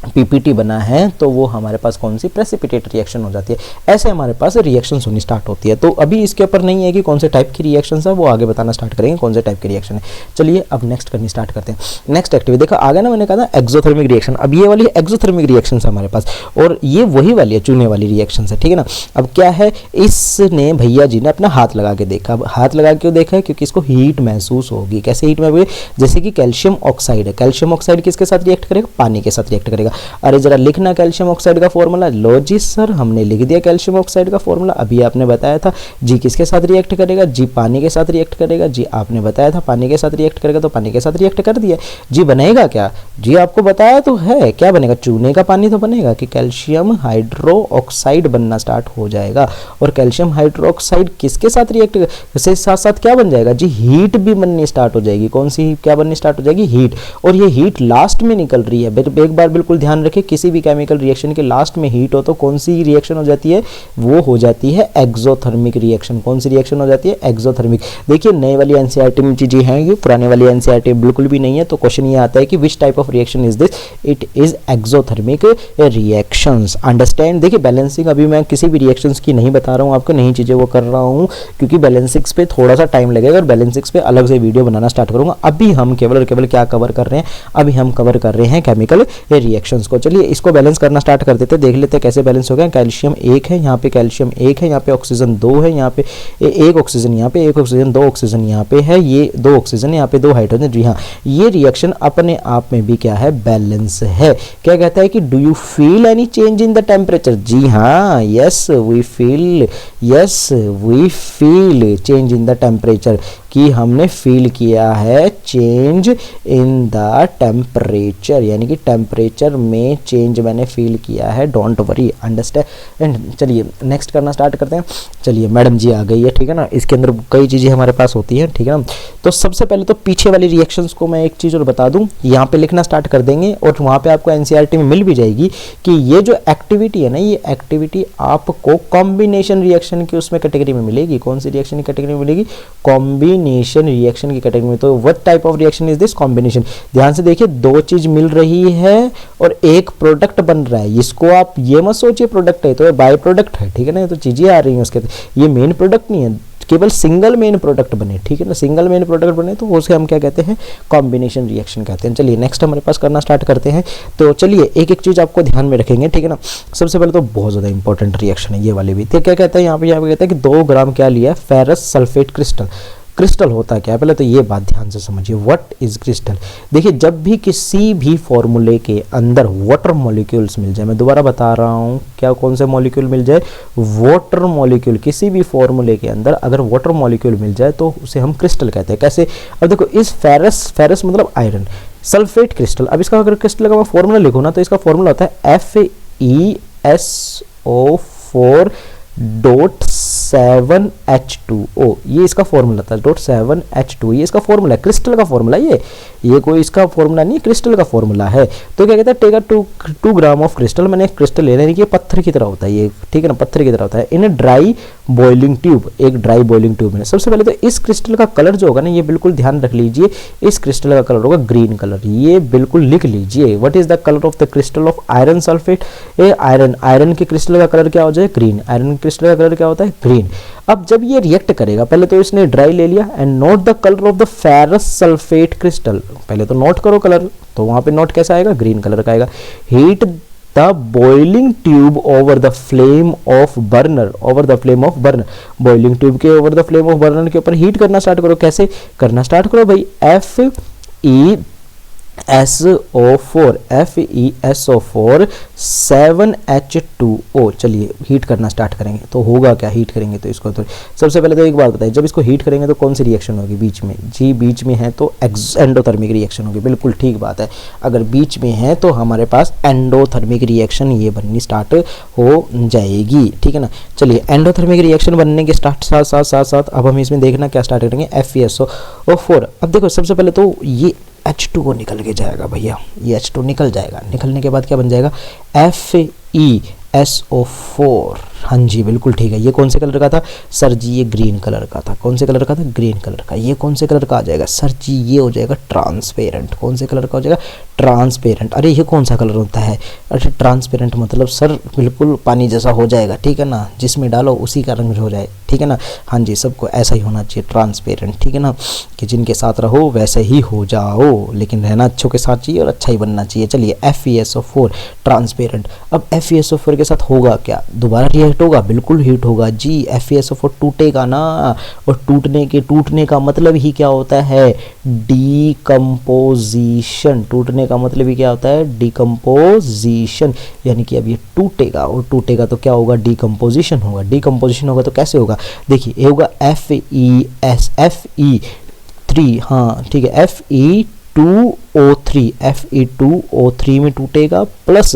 पीपीटी बना है तो वो हमारे पास कौन सी, प्रेसिपिटेट रिएक्शन हो जाती है। ऐसे हमारे पास रिएक्शंस होनी स्टार्ट होती है। तो अभी इसके ऊपर नहीं है कि कौन से टाइप की रिएक्शंस है, वो आगे बताना स्टार्ट करेंगे कौन से टाइप की रिएक्शन है। चलिए अब नेक्स्ट करनी स्टार्ट करते हैं। नेक्स्ट एक्टिविटी देखो आगे ना, मैंने कहा था एक्सोथर्मिक रिएक्शन, अब ये वाली एक्सोथर्मिक रिएक्शन हमारे पास, और ये वही वाली है चूने वाली रिएक्शन है, ठीक है ना। अब क्या है, इसने भैया जी ने अपना हाथ लगा के देखा। अब हाथ लगा क्यों देखा है, क्योंकि इसको हीट महसूस होगी। कैसे हीट में, जैसे कि कैल्शियम ऑक्साइड है, कैल्शियम ऑक्साइड किसके साथ रिएक्ट करेगा, पानी के साथ रिएक्ट करेगा। अरे जरा लिखना कैल्शियम ऑक्साइड का फॉर्मूला। लो जी सर, हमने लिख दिया कैल्शियम ऑक्साइड का फॉर्मूला। अभी आपने बताया था जी किसके साथ रिएक्ट करेगा, जी पानी के साथ रिएक्ट करेगा। जी आपने बताया था पानी के साथ रिएक्ट करेगा, तो पानी के साथ रिएक्ट कर दिया। जी बनेगा क्या, जी आपको बताया तो है, क्या बनेगा, चूने का पानी तो बनेगा कि कैल्शियम हाइड्रो ऑक्साइड बनना स्टार्ट हो जाएगा। और कैल्शियम हाइड्रो ऑक्साइड किसके साथ रिएक्ट से साथ साथ क्या बन जाएगा जी, हीट भी बननी स्टार्ट हो जाएगी। कौन सी क्या बननी स्टार्ट हो जाएगी, हीट। और ये हीट लास्ट में निकल रही है, एक बार बिल्कुल ध्यान रखें, किसी भी केमिकल रिएक्शन के लास्ट में हीट हो तो कौन सी रिएक्शन हो जाती है, वो हो जाती है एक्सोथर्मिक रिएक्शन। कौन सी रिएक्शन हो जाती है, एक्सोथर्मिक। देखिए नए वाली एनसीईआरटी में चीजें हैं, ये पुराने वाली एनसीईआरटी बिल्कुल भी नहीं है। तो क्वेश्चन ये आता है कि which type of reaction is this, it is exothermic reactions. Understand. देखिए बैलेंसिंग अभी मैं किसी भी रिएक्शंस की नहीं बता रहा हूँ आपको, नई चीजें वो कर रहा हूँ, क्योंकि बैलेंसिंग्स पे थोड़ा सा टाइम लगेगा और बैलेंसिंग्स पे अलग से वीडियो बनाना स्टार्ट करूंगा। अभी हम केवल और केवल क्या कवर कर रहे हैं, अभी हम कवर कर रहे हैं केमिकल रिएक्शंस को। चलिए इसको बैलेंस करना स्टार्ट कर देते हैं, देख लेते हैं कैसे बैलेंस हो गया। कैल्शियम 1 है, यहाँ पे कैल्शियम 1 है, यहाँ पे ऑक्सीजन 2 है, यहाँ पे 1 ऑक्सीजन, यहाँ पे 1 ऑक्सीजन, 2 ऑक्सीजन यहाँ पे है, ये 2 ऑक्सीजन, यहाँ पे 2 हाइड्रोजन। जी हाँ, ये रिएक्शन अपने आप में भी क्या है, बैलेंस है। क्या कहता है कि do you feel any change in the temperature. जी हाँ, yes we feel change in the temperature, कि हमने फील किया है चेंज इन द टेम्परेचर, यानी कि टेम्परेचर में चेंज मैंने फील किया है। Don't worry, understand. चलिए नेक्स्ट करना स्टार्ट करते हैं। चलिए मैडम जी आ गई है, ठीक है ना। इसके अंदर कई चीज़ें हमारे पास होती हैं, ठीक है ना। तो सबसे पहले तो पीछे वाली रिएक्शंस को मैं एक चीज़ और बता दूं, यहाँ पे लिखना स्टार्ट कर देंगे और वहाँ पे आपको एनसीईआरटी में मिल भी जाएगी कि ये जो एक्टिविटी है ना, ये एक्टिविटी आपको कॉम्बिनेशन रिएक्शन की उसमें कैटेगरी में मिलेगी। कौन सी रिएक्शन की कैटेगरी में मिलेगी, कॉम्बिनेशन रिएक्शन की कैटेगरी में। तो what type of reaction is this, combination. ध्यान से देखिए, दो चीज मिल रही है और एक प्रोडक्ट बन रहा है। इसको आप ये मत सोचिए प्रोडक्ट है, तो ये बाय प्रोडक्ट है, ठीक है ना। तो चीजें आ रही हैं उसके, ये मेन प्रोडक्ट नहीं है, केवल सिंगल मेन प्रोडक्ट बने, ठीक है ना। सिंगल मेन प्रोडक्ट बने तो उसे हम क्या कहते हैं, कॉम्बिनेशन रिएक्शन कहते हैं। चलिए नेक्स्ट हमारे पास करना स्टार्ट करते हैं। तो चलिए एक एक चीज आपको ध्यान में रखेंगे, ठीक है ना। सबसे पहले तो बहुत ज्यादा इंपॉर्टेंट रिएक्शन है ये वाली भी। तो क्या कहता है यहाँ पे कहता है कि 2 ग्राम क्या लिया, फेरस सल्फेट क्रिस्टल। क्रिस्टल होता क्या है, पहले तो ये बात ध्यान से समझिए, व्हाट इज क्रिस्टल। देखिए जब भी किसी भी फॉर्मूले के अंदर वाटर मॉलिक्यूल्स मिल जाए, मैं दोबारा बता रहा हूँ, क्या कौन से मॉलिक्यूल मिल जाए, वाटर मॉलिक्यूल। किसी भी फॉर्मूले के अंदर अगर वाटर मॉलिक्यूल मिल जाए तो उसे हम क्रिस्टल कहते हैं। कैसे, अब देखो इस फेरस मतलब आयरन, सल्फेट क्रिस्टल। अब इसका अगर क्रिस्टल का मैं फॉर्मूला लिखूँ ना, तो इसका फॉर्मूला होता है FeSO4.7H2O। ये इसका फॉर्मूला था, .7H2, ये इसका फॉर्मूला है, क्रिस्टल का फॉर्मूला। ये कोई इसका फॉर्मूला नहीं है, क्रिस्टल का फॉर्मूला है। तो क्या कहता है, टेक 2 ग्राम ऑफ क्रिस्टल। मैंने क्रिस्टल ले लेने की, पत्थर की तरह होता है ये, ठीक है ना, पत्थर की तरह होता है। इन ड्राई बॉइलिंग ट्यूब, एक ड्राई बॉइलिंग ट्यूब में। सबसे पहले तो इस क्रिस्टल का कलर जो होगा ना, ये बिल्कुल ध्यान रख लीजिए, इस क्रिस्टल का कलर होगा ग्रीन कलर। ये बिल्कुल लिख लीजिए, what is the colour of the crystal of iron sulphate. Iron के क्रिस्टल का कलर क्या हो जाए, ग्रीन। आयरन के क्रिस्टल का कलर क्या होता है, ग्रीन। अब जब ये रिएक्ट करेगा, पहले तो इसने ड्राई ले लिया, and note the colour of the ferrous sulphate crystal. पहले तो नोट करो कलर, तो वहां पे नोट कैसा आएगा, ग्रीन कलर का आएगा। Heat the boiling tube over the flame of burner, boiling tube के over the flame of burner के ऊपर हीट करना स्टार्ट करो। कैसे करना स्टार्ट करो भाई, FeSO4 7H2O। चलिए हीट करना स्टार्ट करेंगे तो होगा क्या, हीट करेंगे तो इसको, तो सबसे पहले तो एक बात बताइए, जब इसको हीट करेंगे तो कौन सी रिएक्शन होगी बीच में, जी बीच में है तो एंडोथर्मिक रिएक्शन होगी। बिल्कुल ठीक बात है, अगर बीच में है तो हमारे पास एंडोथर्मिक रिएक्शन ये बननी स्टार्ट हो जाएगी, ठीक है ना। चलिए एंडोथर्मिक रिएक्शन बनने के साथ अब हम इसमें देखना क्या स्टार्ट करेंगे, FeSO4। अब देखो सबसे पहले तो ये H2O निकल के जाएगा भैया, ये H2 निकल जाएगा। निकलने के बाद क्या बन जाएगा, FeSO4। हाँ जी बिल्कुल ठीक है। ये कौन से कलर का था सर जी, ये ग्रीन कलर का था। कौन से कलर का था, ग्रीन कलर का। ये कौन से कलर का आ जाएगा सर जी, ये हो जाएगा ट्रांसपेरेंट। कौन से कलर का हो जाएगा, ट्रांसपेरेंट। अरे ये कौन सा कलर होता है, अरे ट्रांसपेरेंट मतलब सर बिल्कुल पानी जैसा हो जाएगा, ठीक है ना, जिसमें डालो उसी का रंग हो जाए, ठीक है ना। हाँ जी सबको ऐसा ही होना चाहिए, ट्रांसपेरेंट, ठीक है ना, कि जिनके साथ रहो वैसे ही हो जाओ, लेकिन रहना अच्छों के साथ चाहिए और अच्छा ही बनना चाहिए। चलिए FeSO4 ट्रांसपेरेंट। अब FeSO4 के साथ होगा क्या, दोबारा रिएक्ट होगा, बिल्कुल हीट होगा जी। FeSO4 टूटेगा ना, और टूटने का मतलब ही क्या होता है, डीकम्पोजिशन। टूटने का मतलब ही क्या होता है, डीकम्पोजिशन, यानी कि अब ये टूटेगा, और टूटेगा तो क्या होगा, डीकम्पोजिशन होगा। डीकम्पोजिशन होगा तो कैसे होगा, देखिए ये होगा Fe3, हाँ ठीक है, Fe2O3 में टूटेगा, प्लस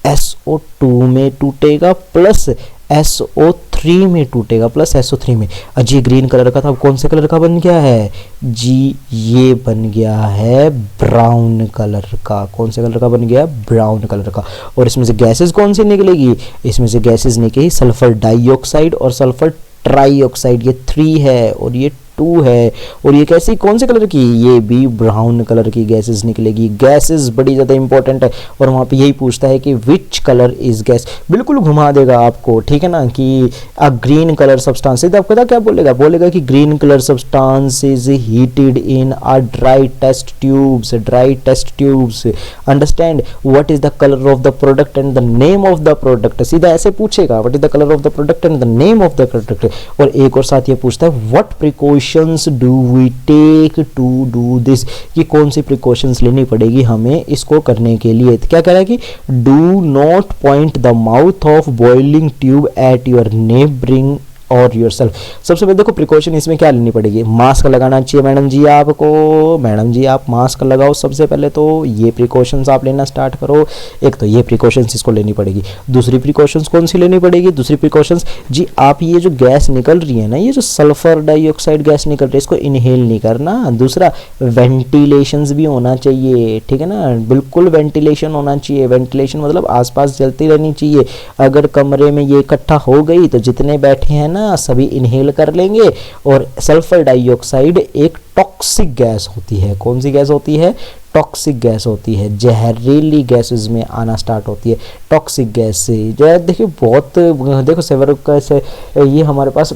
SO2 में टूटेगा, प्लस SO3 में टूटेगा, प्लस SO3 में। जी ग्रीन कलर का था, अब कौन से कलर का बन गया है जी, ये बन गया है ब्राउन कलर का। कौन से कलर का बन गया, ब्राउन कलर का। और इसमें से गैसेस कौन सी निकलेगी, इसमें से गैसेस निकलेगी सल्फर डाइऑक्साइड और सल्फर ट्राइऑक्साइड, ये 3 है और ये 2 है। और ये कैसी, कौन से कलर की, ये भी ब्राउन कलर की गैसेस निकलेगी। गैसेस बड़ी ज़्यादा इंपॉर्टेंट है, और वहाँ पे यही पूछता है कि विच कलर इज गैस, बिल्कुल घुमा देगा आपको, ठीक है ना, कि अ ग्रीन कलर सब्सटेंस। आपको पता क्या बोलेगा, बोलेगा कि green colour substance is heated in a dry test tubes, dry test tubes. Understand what is the colour of the product and the name of the product, सीधा ऐसे पूछेगा, what is the colour of the product and the name of the product. और एक और साथ ये पूछता है what precautions do we take to do this, कि कौन सी प्रिकॉशंस लेनी पड़ेगी हमें इसको करने के लिए। तो क्या कह रहा है कि do not point the mouth of boiling tube at your neighbouring और योरसेल्फ। सबसे पहले देखो प्रिकॉशन इसमें क्या लेनी पड़ेगी, मास्क लगाना चाहिए मैडम जी आपको, मैडम जी आप मास्क लगाओ सबसे पहले, तो ये प्रिकॉशंस आप लेना स्टार्ट करो। एक तो ये प्रिकॉशंस इसको लेनी पड़ेगी। दूसरी प्रिकॉशंस कौन सी लेनी पड़ेगी, दूसरी प्रिकॉशंस जी आप ये जो गैस निकल रही है ना, ये जो सल्फर डाइऑक्साइड गैस निकल रही है, इसको इनहेल नहीं करना। दूसरा वेंटिलेशंस भी होना चाहिए, ठीक है ना, बिल्कुल वेंटिलेशन होना चाहिए। वेंटिलेशन मतलब आसपास चलती रहनी चाहिए। अगर कमरे में ये इकट्ठा हो गई तो जितने बैठे हैं ना सभी इनहेल कर लेंगे। और सल्फर डाइऑक्साइड एक टॉक्सिक गैस होती है। कौन सी गैस होती है, टॉक्सिक गैस होती है, जहरीली गैसेस में आना स्टार्ट होती है टॉक्सिक गैस से। जो देखिए बहुत, देखो सेवर कैसे ये हमारे पास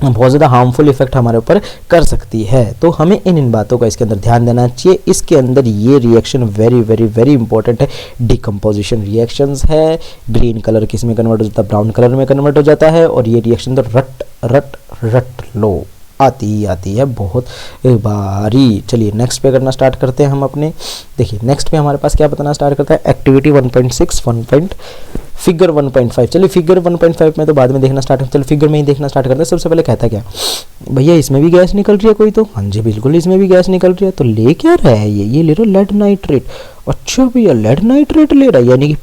बहुत ज़्यादा हार्मफुल इफेक्ट हमारे ऊपर कर सकती है। तो हमें इन बातों का इसके अंदर ध्यान देना चाहिए। इसके अंदर ये reaction very very very important है, डिकम्पोजिशन रिएक्शंस है। ग्रीन कलर किस में कन्वर्ट हो जाता है, ब्राउन कलर में कन्वर्ट हो जाता है। और ये रिएक्शन तो रट रट रट लो आती है बहुत बारी। चलिए नेक्स्ट पे करना स्टार्ट करते हैं हम अपने। देखिए नेक्स्ट पे हमारे पास क्या बताना स्टार्ट करता है, एक्टिविटी 1.6 फिगर 1.5। चलिए फिगर 1.5 में तो बाद में देखना स्टार्ट, चलिए फिगर में ही देखना स्टार्ट करते हैं। सबसे पहले कहता क्या, भैया इसमें भी गैस निकल रही है कोई, तो हाँ जी बिल्कुल इसमें भी गैस निकल रही है। तो ले क्या रहा है ये ले रहा है लेड नाइट्रेट। अच्छा भैया लेड नाइट्रेट ले रहा है, यानी कि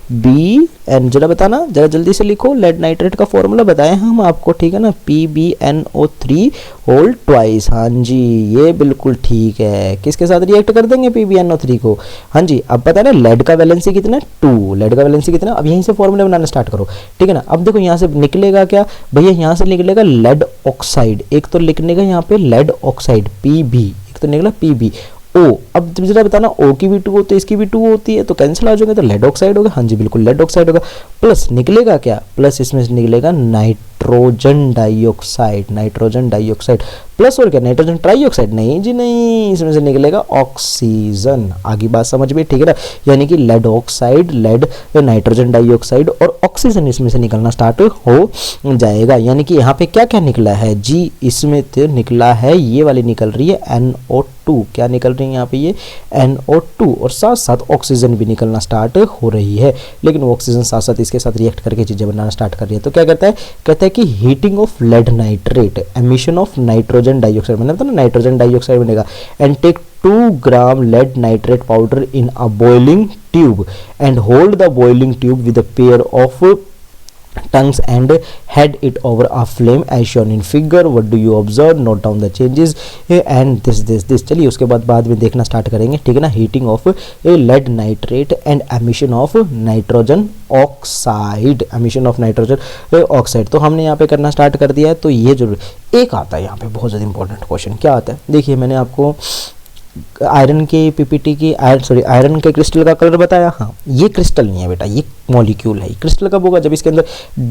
PbN, जरा बताना, जरा जल्दी से लिखो, लेड नाइट्रेट का फॉर्मूला बताएं हम आपको, ठीक है ना, PbNO3 होल ट्वाइस। हाँ जी ये बिल्कुल ठीक है, किसके साथ रिएक्ट कर देंगे PbNO3 को, हाँ जी। अब पता है ना लेड का वैलेंसी कितना, 2, लेड का वैलेंसी कितना। अब यहीं से फॉर्मूला बनाना स्टार्ट करो, ठीक है ना। अब देखो यहाँ से निकलेगा क्या भैया, यहाँ से निकलेगा लेड ऑक्साइड, एक तो लिखने का यहाँ पे लेड ऑक्साइड Pb, एक तो निकला Pb O। अब जरा बताना O की भी 2 होती है, इसकी भी 2 होती है, तो कैंसिल आ जाएंगे, तो लेड ऑक्साइड होगा। हाँ जी बिल्कुल लेड ऑक्साइड होगा। प्लस निकलेगा क्या, प्लस इसमें से निकलेगा nitrogen dioxide, nitrogen dioxide plus और क्या, नाइट्रोजन ट्राइऑक्साइड, नहीं जी नहीं, इसमें से निकलेगा ऑक्सीजन। आगे बात समझ में, ठीक है ना। यानी कि lead oxide, lead, nitrogen dioxide और ऑक्सीजन इसमें से निकलना स्टार्ट हो जाएगा। यानी कि यहाँ पे क्या क्या निकला है जी, इसमें तो निकला है ये वाली निकल रही है NO2, क्या निकल रही है यहाँ पे ये NO2, और साथ साथ ऑक्सीजन भी निकलना स्टार्ट हो रही है। लेकिन वो ऑक्सीजन साथ साथ इसके साथ रिएक्ट करके चीजें बनाना स्टार्ट कर रही है। तो क्या कहता है, कहता है कि heating of lead nitrate, emission of nitrogen dioxide, मैंने बताया ना नाइट्रोजन डाइऑक्साइड बनेगा, and take 2 gram lead nitrate powder in a boiling tube and hold the boiling tube with a pair of tongues and head it over a flame as shown in figure. What do you observe? Note down the changes and this. चलिए उसके बाद में देखना start करेंगे, ठीक है ना। Heating of lead nitrate and emission of nitrogen oxide, emission of nitrogen oxide। तो हमने यहाँ पे करना स्टार्ट कर दिया है। तो ये जो एक आता है यहाँ पे बहुत ज़्यादा इंपॉर्टेंट क्वेश्चन, क्या आता है देखिए, मैंने आपको आयरन के पीपीटी की आयरन के क्रिस्टल का कलर बताया। हाँ ये क्रिस्टल नहीं है बेटा, ये मॉलिक्यूल है। क्रिस्टल कब होगा, जब इसके अंदर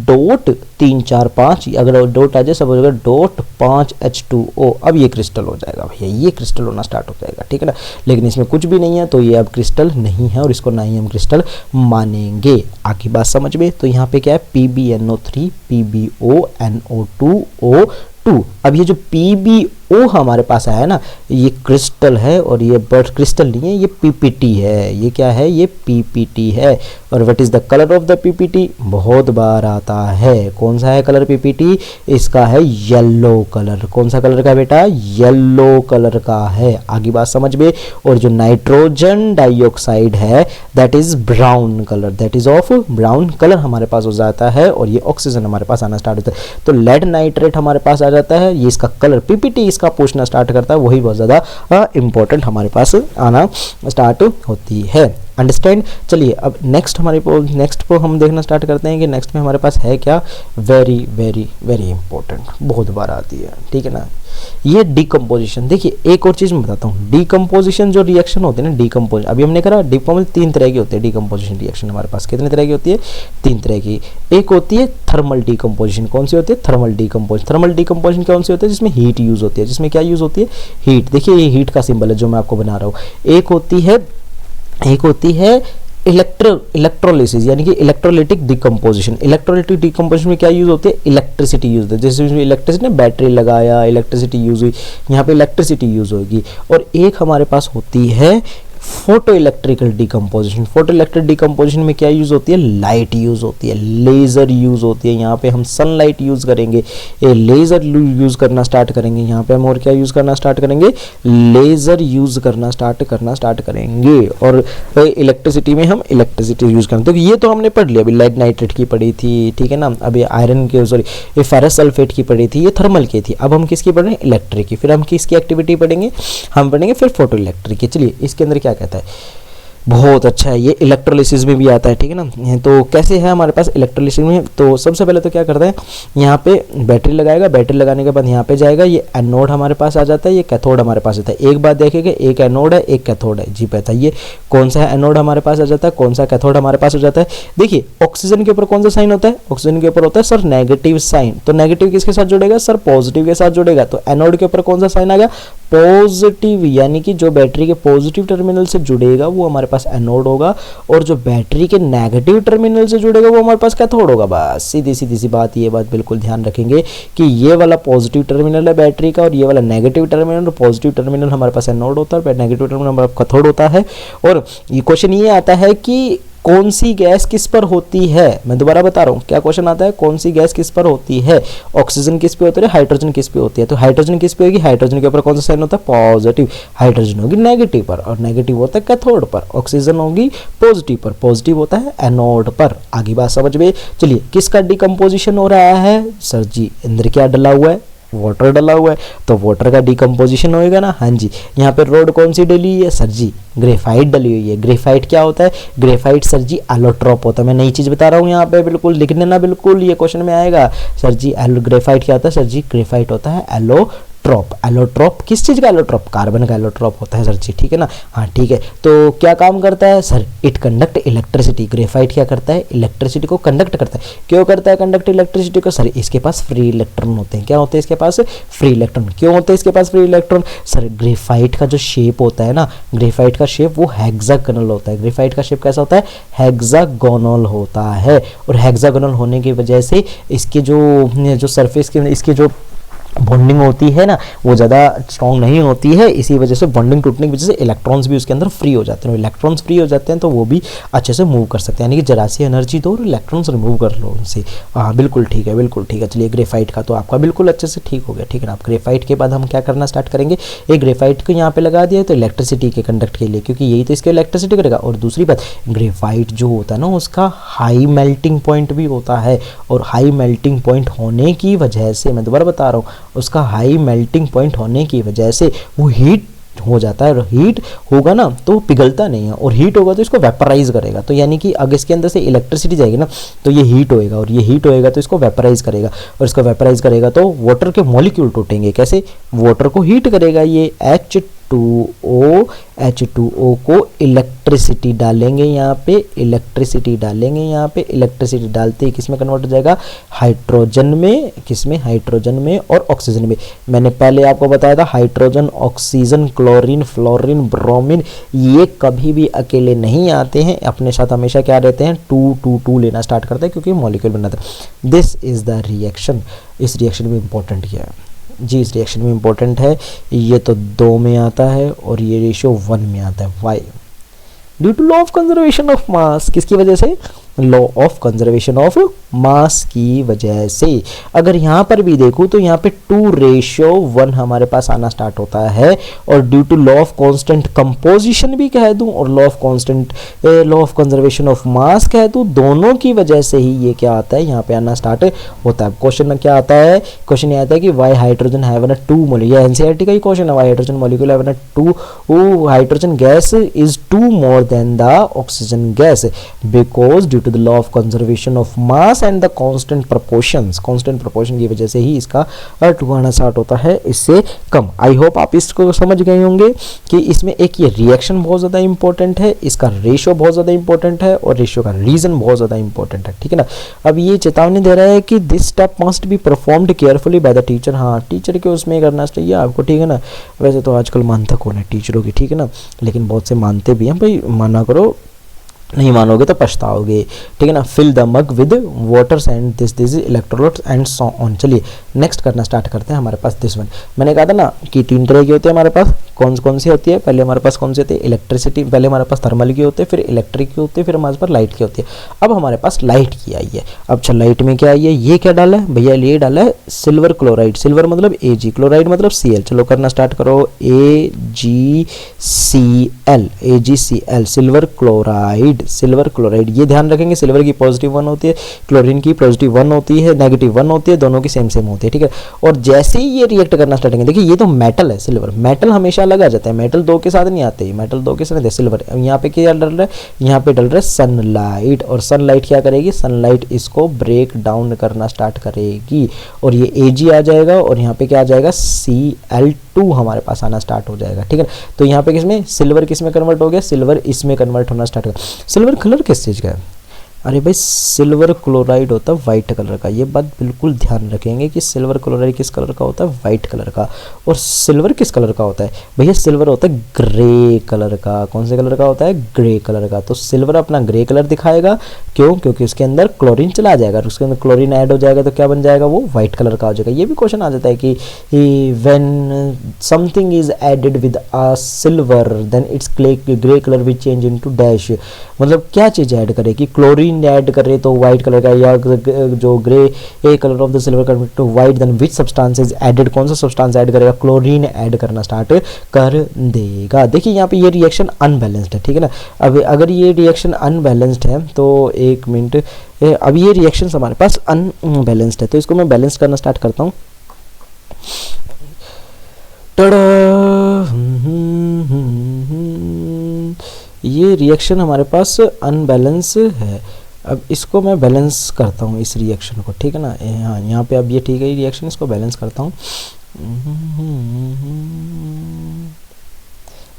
डॉट 3 4 5, अगर डॉट आ जाए सब हो जाएगा डॉट 5 H2O, अब ये क्रिस्टल हो जाएगा भैया, ये क्रिस्टल होना स्टार्ट हो जाएगा, ठीक है ना। लेकिन इसमें कुछ भी नहीं है तो ये अब क्रिस्टल नहीं है और इसको ना ही हम क्रिस्टल मानेंगे। आखिर बात समझ में। तो यहाँ पे क्या है, PbNO3 PbONO2O2। अब ये जो PbO ओ हमारे पास आया ना, ये क्रिस्टल है और ये बट क्रिस्टल नहीं है, ये पीपीटी है। ये क्या है? ये पीपीटी है। और what is the colour of the PPT? बहुत बार आता है। कौन सा है कलर पीपीटी? इसका है येलो कलर। कौन सा कलर का है बेटा? येलो कलर का है। आगे बात समझ में। और जो नाइट्रोजन डाइऑक्साइड है that is brown colour, that is of brown colour हमारे पास हो जाता है। और ये ऑक्सीजन हमारे पास आना स्टार्ट होता है। तो लेड नाइट्रेट हमारे पास आ जाता है, ये इसका कलर पीपीटी इसका पूछना स्टार्ट करता है, वही बहुत ज़्यादा इंपॉर्टेंट हमारे पास आना स्टार्ट होती है। अंडरस्टैंड। चलिए अब नेक्स्ट नेक्स्ट को हम देखना स्टार्ट करते हैं कि नेक्स्ट में हमारे पास है क्या। वेरी वेरी वेरी इंपॉर्टेंट, बहुत बार आती है, ठीक है ना। ये डिकम्पोजिशन। देखिए एक और चीज मैं बताता हूँ, डिकम्पोजिशन जो रिएक्शन होते हैं ना, डिकम्पोजिशन अभी हमने करा डिकम्पोजिशन 3 तरह की होती है। डिकम्पोजिशन रिएक्शन हमारे पास कितने तरह की होती है? 3 तरह की। एक होती है थर्मल डिकम्पोजिशन। कौन सी होती है? Thermal decomposition. थर्मल डिकम्पोजिशन कौन सी होती है? जिसमें हीट यूज होती है। जिसमें क्या यूज होती है? हीट। देखिए ये हीट का सिंबल है जो मैं आपको बना रहा हूँ। एक होती है इलेक्ट्रोलिसिस यानी कि इलेक्ट्रोलिटिक डिकम्पोजिशन। इलेक्ट्रोलिटिक डिकम्पोजिशन में क्या यूज होती है? इलेक्ट्रिसिटी यूज होती है। जैसे इलेक्ट्रिसिटी ने बैटरी लगाया, इलेक्ट्रिसिटी यूज हुई, यहाँ पे इलेक्ट्रिसिटी यूज होगी। और एक हमारे पास होती है photo electrical decomposition. Photo electric decomposition में क्या यूज होती है? लाइट यूज होती है, लेजर यूज होती है। यहाँ पे हम सनलाइट यूज करेंगे, ये लेजर यूज करना स्टार्ट करेंगे। यहाँ पे हम और क्या यूज करना स्टार्ट करेंगे? लेजर यूज करना स्टार्ट करेंगे। और इलेक्ट्रिसिटी में हम इलेक्ट्रिसिटी यूज करेंगे। तो ये तो हमने पढ़ लिया, अभी लेड नाइट्रेट की पढ़ी थी, ठीक है ना। अभी आयरन के ये फेरस सल्फेट की पढ़ी थी, ये थर्मल की थी। अब हम किसकी पढ़ रहे हैं? इलेक्ट्रिक की। फिर हम किसकी एक्टिविटी पढ़ेंगे? हम पढ़ेंगे फिर फोटो इलेक्ट्रिक की। चलिए इसके अंदर क्या कहता है? बहुत अच्छा है, ये इलेक्ट्रोलिसिस में भी आता है, ठीक है ना। तो कैसे है हमारे पास इलेक्ट्रोलिसिस में? तो सबसे पहले तो क्या करता है, यहाँ पे बैटरी लगाएगा, बैटरी लगाने के बाद यहाँ पे जाएगा, ये एनोड हमारे पास आ जाता है, ये कैथोड हमारे पास आता है। एक बात देखेंगे, एक एनोड है एक कैथोड है। जी बताइए कौन सा एनोड हमारे पास आ जाता है, कौन सा कैथोड हमारे पास हो जाता है? देखिए ऑक्सीजन के ऊपर कौन सा साइन होता है? ऑक्सीजन के ऊपर होता है सर नेगेटिव साइन। तो नेगेटिव किसके साथ जुड़ेगा? सर पॉजिटिव के साथ जुड़ेगा। तो एनोड के ऊपर कौन सा साइन आ गया? पॉजिटिव, यानी कि जो बैटरी के पॉजिटिव टर्मिनल से जुड़ेगा वो हमारे पास एनोड होगा, और जो बैटरी के नेगेटिव टर्मिनल से जुड़ेगा वो हमारे पास कैथोड होगा। बस सीधी सीधी सी बात, ये बात बिल्कुल ध्यान रखेंगे कि ये वाला पॉजिटिव टर्मिनल है बैटरी का, और ये वाला नेगेटिव टर्मिनल। पॉजिटिव टर्मिनल हमारे पास एनोड होता है, नेगेटिव टर्मिनल हमारे पास कैथोड होता है। और ये क्वेश्चन ये आता है कि कौन सी गैस किस पर होती है? मैं दोबारा बता रहा हूँ, क्या क्वेश्चन आता है? कौन सी गैस किस पर होती है? ऑक्सीजन किस पे होती है? हाइड्रोजन किस पे होती है? तो हाइड्रोजन किस पे होगी? हाइड्रोजन के ऊपर कौन सा साइन होता है? पॉजिटिव। हाइड्रोजन होगी नेगेटिव पर, और नेगेटिव होता है कैथोड पर। ऑक्सीजन होगी पॉजिटिव पर, पॉजिटिव होता है एनोड पर। आगे बात समझ में। चलिए किसका डिकम्पोजिशन हो रहा है? सर जी अंदर क्या डला हुआ है? वाटर डला हुआ है, तो वाटर का डिकम्पोजिशन होएगा ना। हाँ जी। यहाँ पे रोड कौन सी डली हुई है? सर जी ग्रेफाइट डली हुई है। ग्रेफाइट क्या होता है? ग्रेफाइट सर जी एलोट्रोप होता है। मैं नई चीज बता रहा हूँ यहाँ पे, बिल्कुल लिख लेना, बिल्कुल ये क्वेश्चन में आएगा। सर जी ग्रेफाइट क्या होता है? सर जी ग्रेफाइट होता है एलोट्रोप। एलोट्रोप किस चीज का एलोट्रोप? कार्बन का एलोट्रोप होता है सर जी, ठीक है ना। हाँ ठीक है। तो क्या काम करता है sir? It conduct electricity. Graphite क्या करता है? इलेक्ट्रिसिटी को कंडक्ट करता है। क्यों करता है कंडक्ट इलेक्ट्रिसिटी को? सर इसके पास फ्री इलेक्ट्रॉन होते हैं। क्या होते हैं इसके पास? Free electron. क्यों होते हैं इसके पास फ्री इलेक्ट्रॉन? सर ग्रेफाइट का जो शेप होता है ना, ग्रेफाइट का शेप वो हेक्सागोनल होता है। ग्रेफाइट का शेप कैसा होता है? हेक्सागोनल होता है। और हेक्सागोनल होने की वजह से इसके जो सरफेस के इसके जो बॉन्डिंग होती है ना वो ज़्यादा स्ट्रॉन्ग नहीं होती है। इसी वजह से बॉन्डिंग टूटने की वजह से इलेक्ट्रॉन्स भी उसके अंदर फ्री हो जाते हैं। इलेक्ट्रॉन्स फ्री हो जाते हैं तो वो भी अच्छे से मूव कर सकते हैं, यानी कि जरा सी एनर्जी दो और इलेक्ट्रॉन्स रिमूव कर लो उनसे। हाँ बिल्कुल ठीक है, बिल्कुल ठीक है। चलिए ग्रेफाइट का तो आपका बिल्कुल अच्छे से ठीक हो गया, ठीक है ना। आप ग्रेफाइट के बाद हम क्या करना स्टार्ट करेंगे? एक ग्रेफाइट को यहाँ पे लगा दिया तो इलेक्ट्रिसिटी के कंडक्ट के लिए, क्योंकि यही तो इसके इलेक्ट्रिसिटी करेगा। और दूसरी बात, ग्रेफाइट जो होता है ना उसका हाई मेल्टिंग पॉइंट भी होता है, और हाई मेल्टिंग पॉइंट होने की वजह से, मैं दोबारा बता रहा हूँ, उसका हाई मेल्टिंग पॉइंट होने की वजह से वो हीट हो जाता है। और हीट होगा ना तो पिघलता नहीं है, और हीट होगा तो इसको वेपराइज करेगा। तो यानी कि अगर इसके अंदर से इलेक्ट्रिसिटी जाएगी ना तो ये हीट होएगा, और ये हीट होएगा तो इसको वेपराइज करेगा, और इसको वेपराइज करेगा तो वाटर के मॉलिक्यूल टूटेंगे। कैसे? वाटर को हीट करेगा, ये H2O को इलेक्ट्रिसिटी डालेंगे यहाँ पे, इलेक्ट्रिसिटी डालेंगे यहाँ पे। इलेक्ट्रिसिटी डालते ही किस में कन्वर्ट हो जाएगा? हाइड्रोजन में। किस में? हाइड्रोजन में और ऑक्सीजन में। मैंने पहले आपको बताया था hydrogen, oxygen, chlorine, fluorine, bromine ये कभी भी अकेले नहीं आते हैं, अपने साथ हमेशा क्या रहते हैं? 2 लेना स्टार्ट करते हैं, क्योंकि मॉलिक्यूल बनाता है। This is the reaction. इस रिएक्शन में इंपॉर्टेंट क्या है? जी इस रिएक्शन में इंपॉर्टेंट है, ये तो 2 में आता है और ये रेशियो 1 में आता है। Why? Due to law of conservation of mass. किसकी वजह से? Law of conservation of mass की वजह से। अगर यहाँ पर भी देखूँ तो यहाँ पे 2:1 हमारे पास आना स्टार्ट होता है, और due to law of constant composition भी कह दूँ और law of conservation of mass कह दूँ, दोनों की वजह से ही ये क्या आता है, यहाँ पे आना स्टार्ट होता है। क्वेश्चन में क्या आता है? क्वेश्चन ये आता है कि वाई हाइड्रोजन हैव 2 मोलिक्यूल, ये एनसीईआरटी का ही क्वेश्चन है। Y hydrogen molecule have 2 hydrogen gas is 2 more than the oxygen gas because due to the law of conservation of mass and the constant proportion की वजह से ही इसका 2 आना start होता है, इससे कम। आई होप आप इसको समझ गए होंगे कि इसमें एक ये रिएक्शन बहुत ज़्यादा इंपॉर्टेंट है, इसका रेशियो बहुत ज़्यादा इंपॉर्टेंट है और रेशियो का रीजन बहुत ज़्यादा इंपॉर्टेंट है, ठीक है ना। अब ये चेतावनी दे रहा है कि this step must be performed carefully by the teacher. हाँ, टीचर के उसमें करना चाहिए आपको, ठीक है ना। वैसे तो आजकल मानता कौन है टीचरों की, ठीक है ना, लेकिन बहुत से मानते भी हैं। भाई माना करो, नहीं मानोगे तो पछताओगे, ठीक है ना। Fill the mug with waters and this electrolytes and so on. चलिए नेक्स्ट करना स्टार्ट करते हैं। हमारे पास दिस वन, मैंने कहा था ना कि 3 तरह की होती है हमारे पास। कौन सी होती है? पहले हमारे पास कौन सी होती है? इलेक्ट्रिसिटी। पहले हमारे पास थर्मल की होती है, फिर इलेक्ट्रिक की होती है, फिर हमारे पास लाइट की होती है। अब हमारे पास लाइट की आई है। अब अच्छा, लाइट में क्या आई है? ये क्या डाला है भैया? ये डाला है सिल्वर क्लोराइड। सिल्वर मतलब Ag, क्लोराइड मतलब Cl। चलो करना स्टार्ट करो। AgCl, silver chloride. ये ध्यान रखेंगे, सिल्वर की पॉजिटिव 1 होती है, क्लोरीन की पॉजिटिव 1 होती है, नेगेटिव 1 होती है, दोनों की सेम होती है, ठीक है। और जैसे ही ये रिएक्ट करना स्टार्ट करेंगे, देखिए ये तो मेटल है, सिल्वर मेटल हमेशा अलग आ जाता है, मेटल 2 के साथ नहीं आते, मेटल 2 के साथ सिल्वर। यहाँ पे क्या डल रहा है? यहाँ पे डल रहा है सनलाइट, और सनलाइट क्या करेगी? सनलाइट इसको ब्रेक डाउन करना स्टार्ट करेगी और ये Ag आ जाएगा, और यहाँ पे क्या आ जाएगा? Cl2 हमारे पास आना स्टार्ट हो जाएगा, ठीक है। तो यहाँ पे किसमें? सिल्वर किसमें कन्वर्ट हो गया? सिल्वर इसमें कन्वर्ट होना स्टार्ट कर। सिल्वर कलर किस चीज़ का है? अरे भाई सिल्वर क्लोराइड होता है वाइट कलर का। ये बात बिल्कुल ध्यान रखेंगे कि सिल्वर क्लोराइड किस कलर का होता है? वाइट कलर का। और सिल्वर किस कलर का होता है भैया? सिल्वर होता है ग्रे कलर का। कौन से कलर का होता है? ग्रे कलर का। तो सिल्वर अपना ग्रे कलर दिखाएगा, क्यों? क्योंकि उसके अंदर क्लोरीन चला जाएगा, उसके अंदर क्लोरीन ऐड हो जाएगा, तो क्या बन जाएगा? वो वाइट कलर का हो जाएगा। ये भी क्वेश्चन आ जाता है कि when something is added with a silver then its grey colour will change into dash. मतलब क्या चीज़ ऐड करेगी? क्लोरीन ऐड कर रहे तो व्हाइट कलर का, या जो grey colour of the silver convert to white, then which substance is added? कौन सा सब्सटेंस ऐड करेगा? क्लोरीन ऐड करना स्टार्ट कर देगा। देखिए यहाँ पे ये रिएक्शन अनबैलेंस्ड है, ठीक है ना। अब अगर ये रिएक्शन अनबैलेंस्ड है तो एक मिनट, अब ये रिएक्शन हमारे पास अनबैलेंस्ड है, तो इसको मैं बैलेंस करना स्टार्ट करता हूँ। ये रिएक्शन हमारे पास अनबैलेंस है। अब इसको मैं बैलेंस करता हूँ इस रिएक्शन को, ठीक है ना। हाँ यहाँ पे अब ये ठीक है ये रिएक्शन, इसको बैलेंस करता हूँ।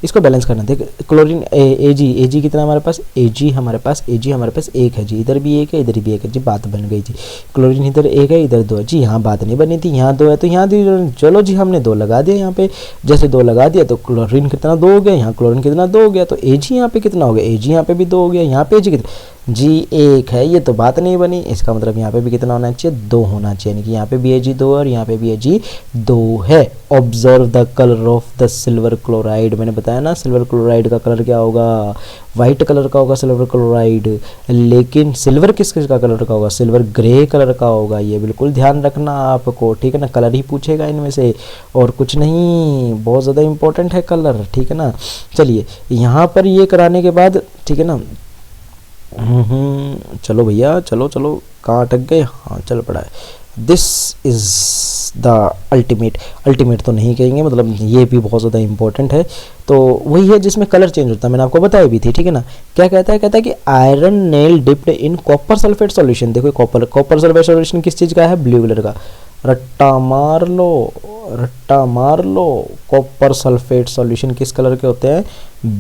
इसको बैलेंस करना। देख क्लोरीन Ag कितना हमारे पास? Ag हमारे पास 1 है जी, इधर भी 1 है, इधर भी 1 है जी, बात बन गई जी। क्लोरीन इधर 1 है, इधर 2 है जी, यहाँ बात नहीं बनी थी, यहाँ 2 है तो यहाँ 2। चलो जी हमने 2 लगा दिया यहाँ पे। जैसे 2 लगा दिया तो क्लोरीन कितना? 2 हो गया, यहाँ क्लोरीन कितना? 2 हो गया, तो Ag यहाँ पे कितना हो गया? Ag यहाँ पे भी 2 हो गया, यहाँ पे Ag कितना? जी 1 है, ये तो बात नहीं बनी। इसका मतलब यहाँ पे भी कितना होना चाहिए? 2 होना चाहिए, यानी कि यहाँ पे भी Ag 2 और यहाँ पे भी Ag 2 है। Observe the colour of the silver chloride. मैंने बताया ना सिल्वर क्लोराइड का कलर क्या होगा? वाइट कलर का होगा सिल्वर क्लोराइड। लेकिन सिल्वर किस किस का कलर का होगा? सिल्वर ग्रे कलर का होगा। ये बिल्कुल ध्यान रखना आपको, ठीक है ना। कलर ही पूछेगा इनमें से और कुछ नहीं, बहुत ज़्यादा इंपॉर्टेंट है कलर, ठीक है ना। चलिए यहाँ पर ये कराने के बाद, ठीक है ना। चलो भैया चलो, कहाँ अटक गए? हाँ चल पड़ा है। दिस इज़ द अल्टीमेट तो नहीं कहेंगे, मतलब ये भी बहुत ज़्यादा इंपॉर्टेंट है। तो वही है जिसमें कलर चेंज होता है, मैंने आपको बताया भी थी, ठीक है ना। क्या कहता है कि iron nail dipped in copper sulphate solution. देखो कॉपर सल्फेट सॉल्यूशन किस चीज़ का है? ब्लू कलर का। रट्टा मार लो। कॉपर सल्फेट सॉल्यूशन किस कलर के होते हैं?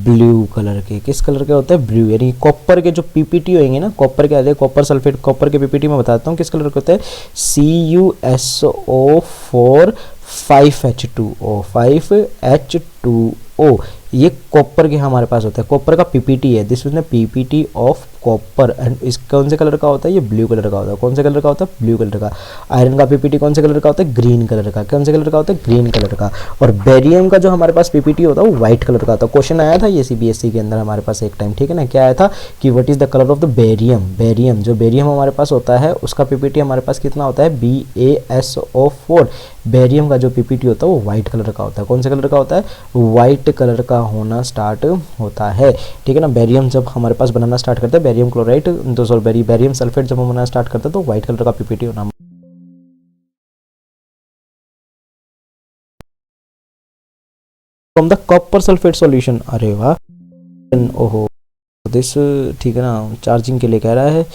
ब्लू कलर के। किस कलर के होते हैं? ब्लू। यानी कॉपर के जो पीपीटी होंगे ना, कॉपर के आते हैं कॉपर सल्फेट, कॉपर के पीपीटी में बताता हूँ किस कलर के होते हैं। CuSO4 5H2O। ये कॉपर के हमारे पास होता है, कॉपर का पीपीटी है। This is PPT of copper and इस कौन से कलर का होता है, ये ब्लू कलर का होता है। कौन से कलर का होता है, ब्लू कलर का। आयरन का पीपीटी कौन से कलर का होता है, ग्रीन कलर का। कौन से कलर का होता है, ग्रीन कलर का। और बेरियम का जो हमारे पास पीपीटी होता है वो व्हाइट कलर का होता है। क्वेश्चन आया था ये सीबीएसई के अंदर हमारे पास एक टाइम, ठीक है ना। क्या आया था कि what is the colour of the barium. Barium जो बेरियम हमारे पास होता है उसका पीपीटी हमारे पास कितना होता है, BaSO4। बेरियम का जो पीपीटी होता है वो व्हाइट कलर का होता है। कौन से कलर का होता है, व्हाइट कलर का होना स्टार्ट होता है, ठीक है ना। बेरियम जब हमारे पास बनाना स्टार्ट करते हैं, बेरियम क्लोराइड तो सॉरी बेरियम सल्फेट जब हम बनाना स्टार्ट करते हैं तो व्हाइट कलर का पीपीटी होना। From the copper sulphate solution, अरे वाह, ओहो दिस, ठीक है ना, चार्जिंग के लिए कह रहा है।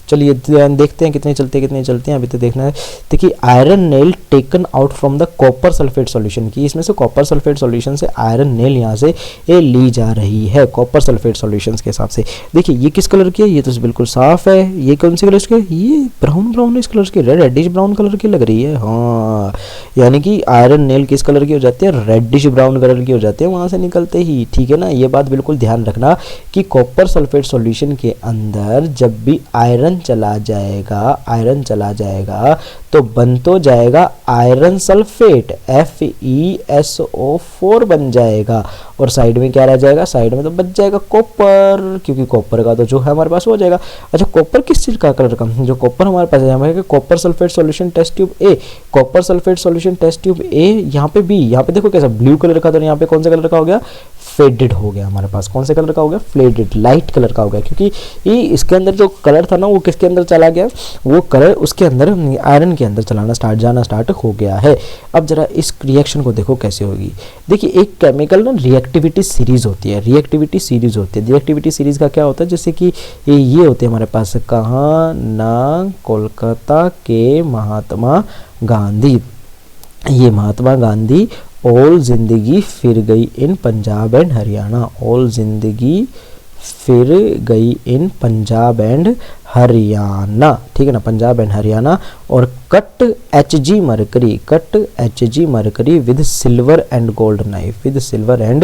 चलिए देखते हैं कितने चलते हैं अभी तो देखना है। देखिए iron nail taken out from the copper sulphate solution की, इसमें से कॉपर सल्फेट सॉल्यूशन से आयरन नेल यहाँ से ये ली जा रही है कॉपर सल्फेट सॉल्यूशंस के हिसाब से। देखिए ये किस कलर की है, ये तो बिल्कुल साफ है। ये कौन से कलर की है, ये ब्राउन इस कलर की, रेडिश ब्राउन कलर की लग रही है। हाँ, यानी कि आयरन नेल किस कलर की हो जाती है, रेडिश ब्राउन कलर की हो जाती है वहाँ से निकलते ही, ठीक है ना। ये बात बिल्कुल ध्यान रखना कि कॉपर सल्फेट सॉल्यूशन के अंदर जब भी आयरन चला जाएगा तो बन तो जाएगा आयरन सल्फेट, FeSO4 बन जाएगा। और साइड में क्या रह जाएगा, साइड में तो बच जाएगा कॉपर, क्योंकि कॉपर का तो जो है हमारे पास हो जाएगा। अच्छा कॉपर किस चीज का कलर का, जो कॉपर हमारे पास है हमारे copper sulphate solution test tube A, copper sulphate solution test tube A, यहाँ पे बी, यहाँ पे देखो कैसा ब्लू कलर का, तो यहाँ पे कौन सा कलर का हो गया, फेडेड हो गया हमारे पास। कौन से कलर का हो गया, फ्लेडेड, लाइट कलर का हो गया, क्योंकि ये इसके अंदर जो कलर था ना वो किसके अंदर चला गया, वो कलर उसके अंदर आयरन के अंदर जाना स्टार्ट हो गया है। अब जरा इस रिएक्शन को देखो कैसे होगी। देखिए एक केमिकल ना रिएक्टिविटी सीरीज होती है, रिएक्टिविटी सीरीज का क्या होता है, जैसे कि ये होते हैं हमारे पास, कहाँ ना, कोलकाता के महात्मा गांधी। ये महात्मा गांधी ऑल जिंदगी फिर गई इन पंजाब एंड हरियाणा, ऑल जिंदगी फिर गई इन पंजाब एंड हरियाणा, ठीक है ना, पंजाब एंड हरियाणा। और cut HG mercury with silver and gold knife, with silver and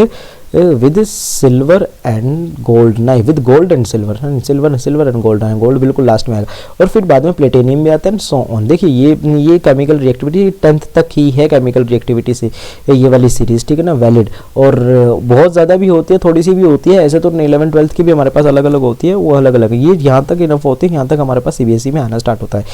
gold knife, with gold and silver and gold, gold बिल्कुल लास्ट में आएगा। और फिर बाद में प्लेटिनियम भी आता है, सो ऑन। देखिए ये केमिकल रिएक्टिविटी 10th तक ही है, केमिकल रिएक्टिविटी से ये वाली सीरीज, ठीक है ना, वैलिड। और बहुत ज़्यादा भी होती है, थोड़ी सी भी होती है, ऐसे तो 11th 12th की भी हमारे पास अलग अलग होती है, वो अलग अलग है। ये यहाँ तक इनफ होती है, यहाँ तक हमारे पास CBSE में आना स्टार्ट होता है,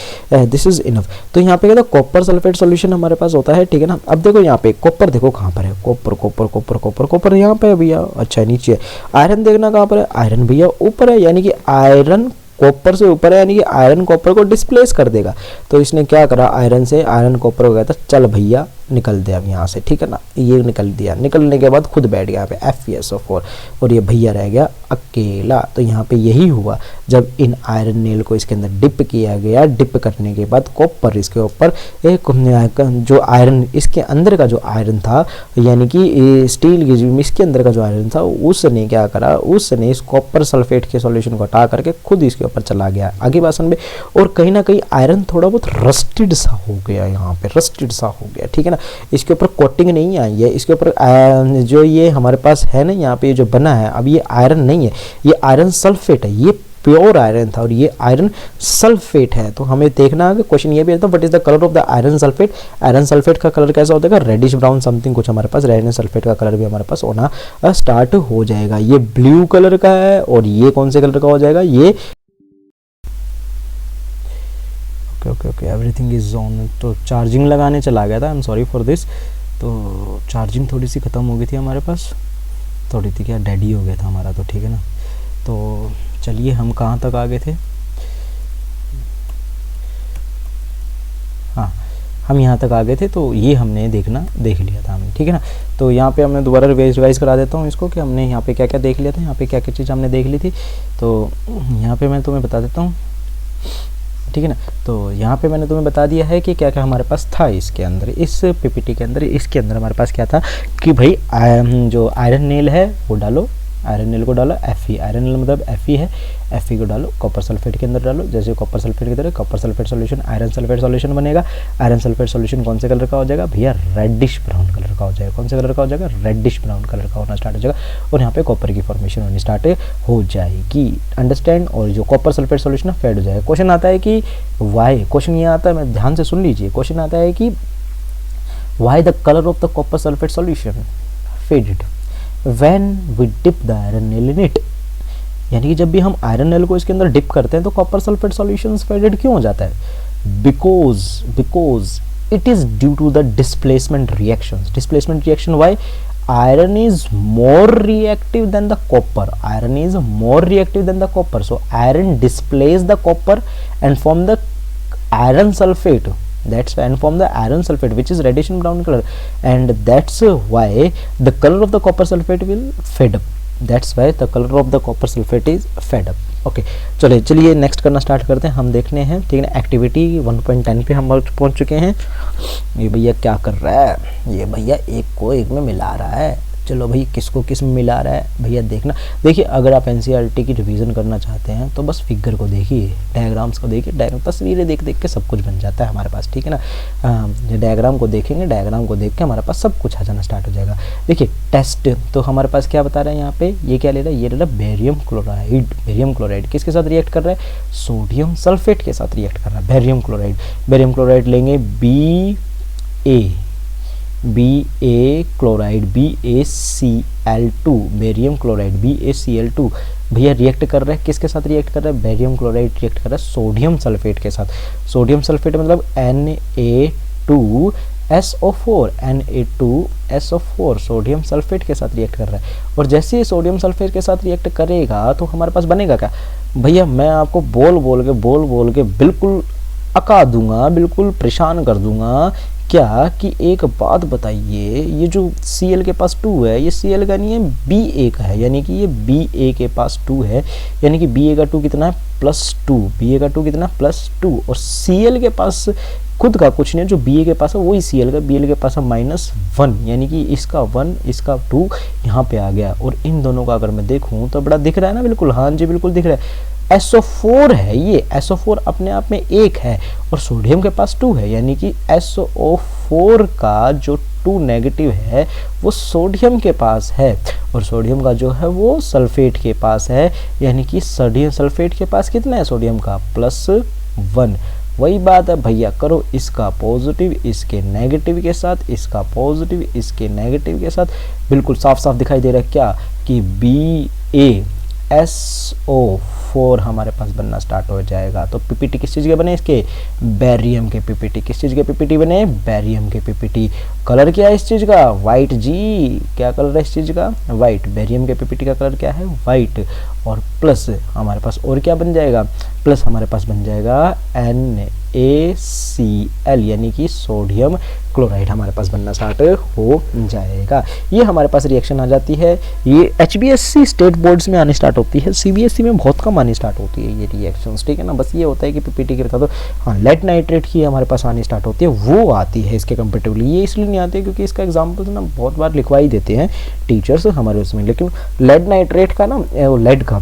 दिस इज इनफ। तो यहाँ पे क्या था, कॉपर सल्फेट सॉल्यूशन हमारे पास होता है, ठीक है ना। अब देखो यहाँ पे कॉपर देखो कहाँ पर है, कॉपर यहाँ पे है भैया, अच्छा नीचे है। आयरन देखना कहाँ पर है, आयरन भैया ऊपर है, यानी कि आयरन कॉपर से ऊपर है, यानी कि आयरन कॉपर को डिस्प्लेस कर देगा। तो इसने क्या करा, आयरन से आयरन कॉपर हो गया था, चल भैया निकल दिया अब यहाँ से, ठीक है ना, ये निकल दिया। निकलने के बाद खुद बैठ गया यहाँ पे FeSO4 और ये भैया रह गया अकेला। तो यहाँ पे यही हुआ जब इन आयरन नेल को इसके अंदर डिप किया गया, डिप करने के बाद कॉपर इसके ऊपर एक जो आयरन इसके अंदर का जो आयरन था, यानी कि स्टील की इसके अंदर का जो आयरन था, उसने क्या करा, उसने इस कॉपर सल्फेट के सॉल्यूशन को हटा करके खुद इसके ऊपर चला गया आगे भाषण में। और कहीं ना कहीं आयरन थोड़ा बहुत रस्टेड सा हो गया, यहाँ पे रस्टेड सा हो गया, ठीक है ना। इसके ऊपर कोटिंग नहीं आई है, इसके ऊपर जो ये हमारे पास है ना, यहाँ पे जो बना है, अब ये आयरन नहीं है, ये आयरन सल्फेट है, ये प्योर आयरन था और ये आयरन सल्फेट है। तो हमें देखना है कि क्वेश्चन ये भी आता है, what is the colour of the iron sulphate. Iron sulphate का कलर कैसा होता है, रेडिश ब्राउन समथिंग कुछ हमारे पास, आयरन सल्फेट का कलर भी हमारे पास होना स्टार्ट हो जाएगा। ये ब्लू कलर का है और ये कौन से कलर का हो जाएगा, ये ओके एवरीथिंग इज ऑन। तो चार्जिंग लगाने चला गया था, I am sorry for this. तो चार्जिंग थोड़ी सी ख़त्म हो गई थी हमारे पास, थोड़ी थी क्या, डेड ही हो गया था हमारा, तो ठीक है ना। तो चलिए हम कहाँ तक आ गए थे, हाँ हम यहाँ तक आ गए थे। तो ये हमने देख लिया था हमने, ठीक है ना। तो यहाँ पे हमने दोबारा रिवाइज करा देता हूँ इसको कि हमने यहाँ पे क्या क्या देख लिया था, यहाँ पे क्या क्या चीज़ हमने देख ली थी। तो यहाँ पे मैं तुम्हें बता देता हूँ, ठीक है ना। तो यहाँ पे मैंने तुम्हें बता दिया है कि क्या क्या हमारे पास था इसके अंदर, इस पीपीटी के अंदर। इसके अंदर हमारे पास क्या था कि भाई जो आयरन नेल है वो डालो, आयरन एल को डालो Fe, आयरन एल मतलब Fe है, Fe को डालो कॉपर सल्फेट के अंदर डालो, जैसे कॉपर सल्फेट की तरह copper sulphate solution iron sulphate solution बनेगा। आयरन सल्फेट सॉल्यूशन कौन से कलर का हो जाएगा भैया, रेडिश ब्राउन कलर का हो जाएगा। कौन से कलर का हो जाएगा, रेडिश ब्राउन कलर का होना स्टार्ट हो जाएगा और यहाँ पे कॉपर की फॉर्मेशन होनी स्टार्ट हो जाएगी, अंडरस्टैंड। और जो कॉपर सल्फेट सॉल्यूशन है फेड हो जाएगा। क्वेश्चन आता है कि वाई, क्वेश्चन ये आता है, मैं ध्यान से सुन लीजिए, क्वेश्चन आता है कि why the colour of the copper sulphate solution faded when we dip the iron nail in it, यानी कि जब भी हम आयरन नेल को इसके अंदर डिप करते हैं तो कॉपर सल्फेट सॉल्यूशन फेडेड क्यों हो जाता है, because it is due to the displacement reactions. Displacement reaction why, iron is more reactive than the copper, iron is more reactive than the copper, so iron displays the copper and form the iron sulfate, that's why, and form the iron sulfate which is reddish in brown color, and that's why the color of the copper sulfate will fade up, that's why the color of the copper sulfate is fade up। Okay चलिए next करना start करते हैं, हम देखने हैं, ठीक है ना। एक्टिविटी 1.10 पे हम पहुंच चुके हैं। ये भैया क्या कर रहा है, ये भैया एक को एक में मिला रहा है, चलो भाई किसको किस में मिला रहा है भैया देखना। देखिए अगर आप एनसीईआरटी की रिवीजन करना चाहते हैं तो बस फिगर को देखिए, डायग्राम्स को देखिए, डायग्राम तस्वीरें देख देख के सब कुछ बन जाता है हमारे पास, ठीक है ना। डायग्राम को देखेंगे, डायग्राम को देख के हमारे पास सब कुछ आ जाना स्टार्ट हो जाएगा। देखिए टेस्ट तो हमारे पास क्या बता रहे हैं यहाँ पे, ये क्या ले रहा है, ये ले रहा है बेरियम क्लोराइड। बेरियम क्लोराइड किसके साथ रिएक्ट कर रहा है, सोडियम सल्फेट के साथ रिएक्ट कर रहा है बेरियम क्लोराइड। बेरियम क्लोराइड लेंगे BA chloride BaCl2, barium chloride BaCl2 भैया रिएक्ट कर रहा है किसके साथ रिएक्ट कर रहा है, बेरियम क्लोराइड रिएक्ट कर रहा है सोडियम सल्फेट के साथ। सोडियम सल्फेट मतलब Na2SO4 सोडियम सल्फेट के साथ रिएक्ट कर रहा है। और जैसे ही सोडियम सल्फेट के साथ रिएक्ट करेगा तो हमारे पास बनेगा क्या भैया, मैं आपको बोल बोल के बिल्कुल अका दूंगा, बिल्कुल परेशान कर दूंगा क्या कि एक बात बताइए, ये जो Cl के पास 2 है ये Cl का नहीं है Ba का है, यानी कि ये Ba के पास 2 है, यानी कि Ba का 2 कितना है +2, Ba का 2 कितना +2, और Cl के पास खुद का कुछ नहीं, जो Ba के पास है वही Cl का, Bl के पास है -1, यानी कि इसका 1 इसका 2 यहाँ पे आ गया। और इन दोनों का अगर मैं देखूँ तो बड़ा दिख रहा है ना, बिल्कुल, हाँ जी बिल्कुल दिख रहा है। SO4 है, ये SO4 अपने आप में 1 है और सोडियम के पास 2 है, यानी कि SO4 का जो 2 नेगेटिव है वो सोडियम के पास है और सोडियम का जो है वो सल्फेट के पास है, यानी कि सोडियम सल्फेट के पास कितना है सोडियम का +1। वही बात है भैया, करो इसका पॉजिटिव इसके नेगेटिव के साथ, इसका पॉजिटिव इसके नेगेटिव के साथ, बिल्कुल साफ साफ दिखाई दे रहा है क्या कि BaSO4 हमारे पास बनना स्टार्ट हो जाएगा। तो पीपीटी किस चीज़ के बने, इसके बेरियम के पीपीटी। किस चीज़ के पीपीटी बने, बेरियम के पीपीटी। कलर क्या है इस चीज़ का, वाइट जी, क्या कलर है इस चीज़ का, वाइट। बेरियम के पीपीटी का कलर क्या है, वाइट। और प्लस हमारे पास और क्या बन जाएगा, प्लस हमारे पास बन जाएगा NaCl, यानी कि सोडियम क्लोराइड हमारे पास बनना स्टार्ट हो जाएगा। ये हमारे पास रिएक्शन आ जाती है, ये HBSC स्टेट बोर्ड्स में आने स्टार्ट होती है, CBSE में बहुत कम आनी स्टार्ट होती है ये रिएक्शंस, ठीक है ना। बस ये होता है कि पीपीटी के बता दो, हाँ लेड नाइट्रेट की हमारे पास आनी स्टार्ट होती है, वो आती है इसके कंपेरेटिवली। ये इसलिए नहीं आती है क्योंकि इसका एग्जाम्पल ना बहुत बार लिखवा ही देते हैं टीचर्स हमारे उसमें, लेकिन लेड नाइट्रेट का ना, लेड का,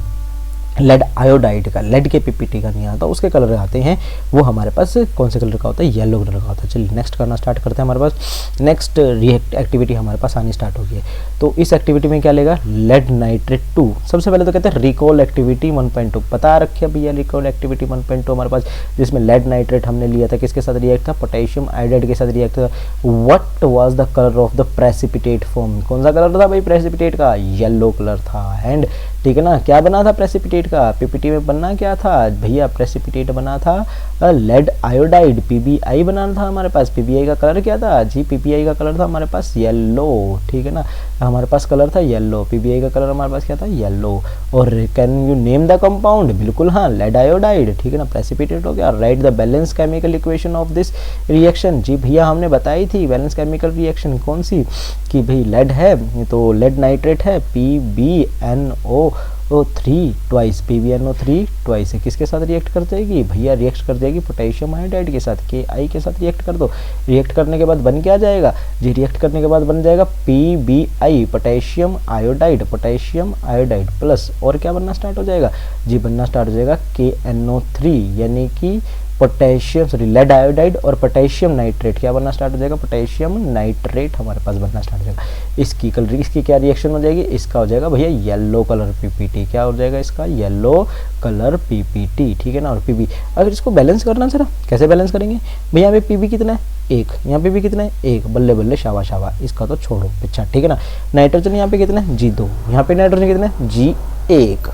लेड आयोडाइड का, लेड के पीपीटी का नहीं आता, उसके कलर आते हैं, वो हमारे पास कौन से कलर का होता है, येलो कलर का होता है। चलिए नेक्स्ट करना स्टार्ट करते हैं। हमारे पास नेक्स्ट रिएक्ट एक्टिविटी हमारे पास आनी स्टार्ट हो गई है। तो इस एक्टिविटी में क्या लेगा, लेड नाइट्रेट 2। सबसे पहले तो कहते हैं रिकॉल एक्टिविटी 1.2, पता रखिए भैया रिकॉल एक्टिविटी 1.2 हमारे पास, जिसमें लेड नाइट्रेट हमने लिया था, किसके साथ रिएक्ट था, पोटेशियम आयोडाइड के साथ रिएक्ट था। What was the colour of the precipitate form, कौन सा कलर था भाई प्रेसिपिटेट का, येलो कलर था। एंड ठीक है ना, क्या बना था प्रेसिपिटेट का, पीपीटी में बनना क्या था भैया, प्रेसिपिटेट बना था लेड आयोडाइड, PBI बनाना था हमारे पास। PBI का कलर क्या था जी, PBI का कलर था हमारे पास येलो, ठीक है ना, हमारे पास कलर था येलो, PBI का कलर हमारे पास क्या था, येलो। और can you name the compound, बिल्कुल हाँ, लेड आयोडाइड, ठीक है ना, प्रेसिपिटेट हो गया। Write the balance chemical equation of this reaction, जी भैया हमने बताई थी बैलेंस केमिकल रिएक्शन कौन सी, कि भाई लेड है तो लेड नाइट्रेट है PbNO PbNO3 twice, PbNO3 twice किसके साथ रिएक्ट कर जाएगी भैया, रिएक्ट कर जाएगी पोटेशियम आयोडाइड के साथ, Ki के साथ रिएक्ट कर दो। रिएक्ट करने के बाद बन क्या जाएगा जी, रिएक्ट करने के बाद बन जाएगा PbI, potassium iodide, potassium iodide plus और क्या बनना स्टार्ट हो जाएगा जी, बनना स्टार्ट हो जाएगा KNO3 यानी कि पोटेशियम सॉरी लेड आयोडाइड और पोटेशियम नाइट्रेट क्या बनना स्टार्ट हो जाएगा, पोटेशियम नाइट्रेट हमारे पास बनना स्टार्ट हो जाएगा। इसकी कलर, इसकी क्या रिएक्शन हो जाएगी, इसका हो जाएगा भैया येलो कलर PPT, क्या हो जाएगा इसका येलो कलर PPT, ठीक है ना। और PB अगर इसको बैलेंस करना जरा, कैसे बैलेंस करेंगे भैया, यहाँ पे PB कितना है 1, यहाँ पे भी कितना है 1, बल्ले बल्ले शाबा शाबा, इसका तो छोड़ो पीछा, ठीक है ना। नाइट्रोजन यहाँ पे कितना है G2, यहाँ पे नाइट्रोजन कितना है G1,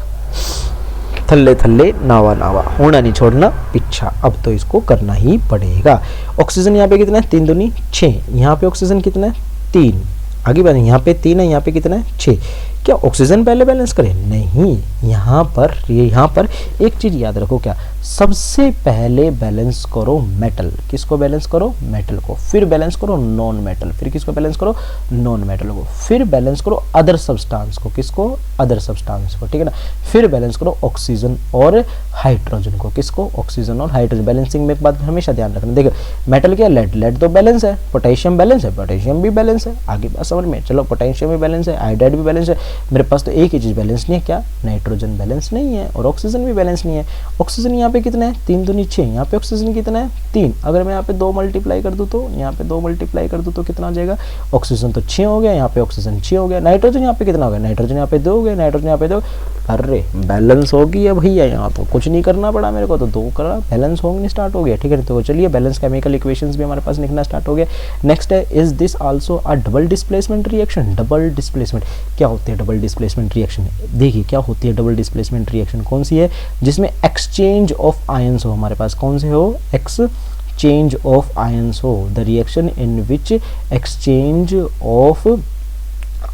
थल्ले थल्ले नावा नावा, होना नहीं छोड़ना पीछा, अब तो इसको करना ही पड़ेगा। ऑक्सीजन यहाँ पे कितना है 3 दूनी 6, यहाँ पे ऑक्सीजन कितना है 3, आगे बढ़े, यहाँ पे 3 है, यहाँ पे कितना है 6। क्या ऑक्सीजन पहले बैलेंस करें, नहीं, यहाँ पर एक चीज याद रखो, क्या सबसे पहले बैलेंस करो मेटल, किसको बैलेंस करो मेटल को, फिर बैलेंस करो नॉन मेटल, फिर किसको बैलेंस करो नॉन मेटल को, फिर बैलेंस करो अदर सब्सटेंस को, किसको अदर सब्सटेंस को, ठीक है ना। फिर बैलेंस करो ऑक्सीजन और हाइड्रोजन को, किसको ऑक्सीजन और हाइड्रोजन। बैलेंसिंग में एक बात हमेशा ध्यान रखना, देखो मेटल क्या लेड, लेड तो बैलेंस है, पोटेशियम बैलेंस है, पोटेशियम भी बैलेंस है, आगे बात समझ में, चलो पोटेशियम भी बैलेंस है, आयोडाइड भी बैलेंस है, मेरे पास तो एक ही चीज बैलेंस नहीं है, क्या नाइट्रोजन बैलेंस नहीं है और ऑक्सीजन भी बैलेंस नहीं है। ऑक्सीजन यहाँ पे कितना है 3 दूनी 6, यहाँ पे ऑक्सीजन कितना है 3, अगर मैं यहाँ पे 2 मल्टीप्लाई कर दूँ तो यहाँ पे 2 मल्टीप्लाई कर दूँ तो कितना हो जाएगा, ऑक्सीजन तो 6 हो गया, यहाँ पे ऑक्सीजन 6 हो गया, नाइट्रोजन यहाँ पे कितना हो गया, नाइट्रोजन यहाँ पे 2 हो गया, नाइट्रोजन यहाँ पे 2, अरे बैलेंस हो गया भैया, यहाँ तो कुछ नहीं करना पड़ा मेरे को, तो 2 करा बैलेंस होने स्टार्ट हो गया, ठीक है। तो चलिए बैलेंस केमिकल इक्वेशंस भी हमारे पास लिखना स्टार्ट हो गया। नेक्स्ट है is this also a double displacement reaction, double displacement क्या होती है, डबल डिस्प्लेसमेंट रिएक्शन देखिए क्या होती है डबल डिस्प्लेसमेंट रिएक्शन, कौन सी है जिसमें एक्सचेंज ऑफ आयंस हो, हमारे पास कौन से हो एक्सचेंज ऑफ आयंस हो, the reaction in which exchange of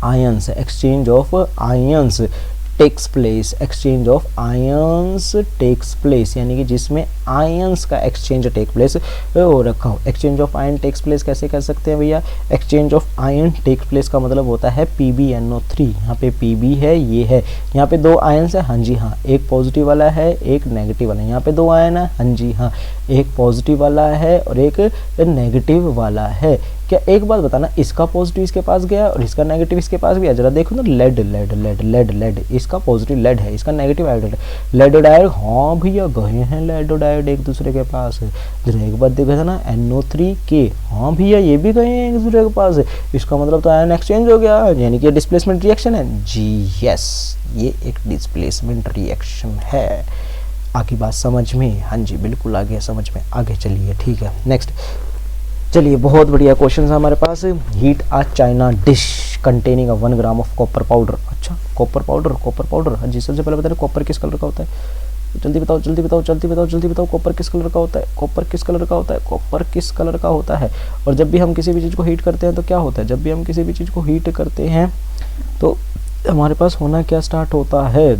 ions, exchange of ions takes place, exchange of ions takes place यानी कि जिसमें आयंस का एक्सचेंज टेक प्लेस हो रखा हो। Exchange of ion takes place कैसे कर सकते हैं भैया, exchange of ion take place का मतलब होता है PbNO3, यहाँ पे Pb है, ये है, यहाँ पे 2 आयंस है, हाँ जी हाँ, एक पॉजिटिव वाला है एक नेगेटिव वाला है, यहाँ पे 2 आयन है, हाँ जी हाँ, एक पॉजिटिव वाला है और एक नेगेटिव वाला है। क्या एक बात बताना, इसका पॉजिटिव इसके पास गया और इसका नेगेटिव इसके पास गया, जरा देखो ना, lead lead lead lead lead, इसका पॉजिटिव लेड है, इसका नेगेटिव आयोडाइड, लेड डायोड, हाँ भैया गए हैं लेड डायोड एक दूसरे के पास, जरा एक बात देखा था ना NO3K, हाँ भैया ये भी गए हैं एक दूसरे के पास, इसका मतलब तो आयन एक्सचेंज हो गया, यानी कि डिस्प्लेसमेंट रिएक्शन है जी, यस ये एक डिस्प्लेसमेंट रिएक्शन है। आगे बात समझ में, हाँ जी बिल्कुल आ गया समझ में, आगे चलिए ठीक है। नेक्स्ट चलिए बहुत बढ़िया क्वेश्चन है हमारे पास, heat a china dish containing 1 gram of copper powder. अच्छा कॉपर पाउडर, कॉपर पाउडर, हाँ जी सबसे पहले बता रहे कॉपर किस कलर का होता है, जल्दी बताओ जल्दी बताओ जल्दी बताओ जल्दी बताओ, कॉपर किस कलर का होता है, कॉपर किस कलर का होता है, कॉपर किस कलर का होता है। और जब भी हम किसी भी चीज़ को हीट करते हैं तो क्या होता है, जब भी हम किसी भी चीज़ को हीट करते हैं तो हमारे पास होना क्या स्टार्ट होता है,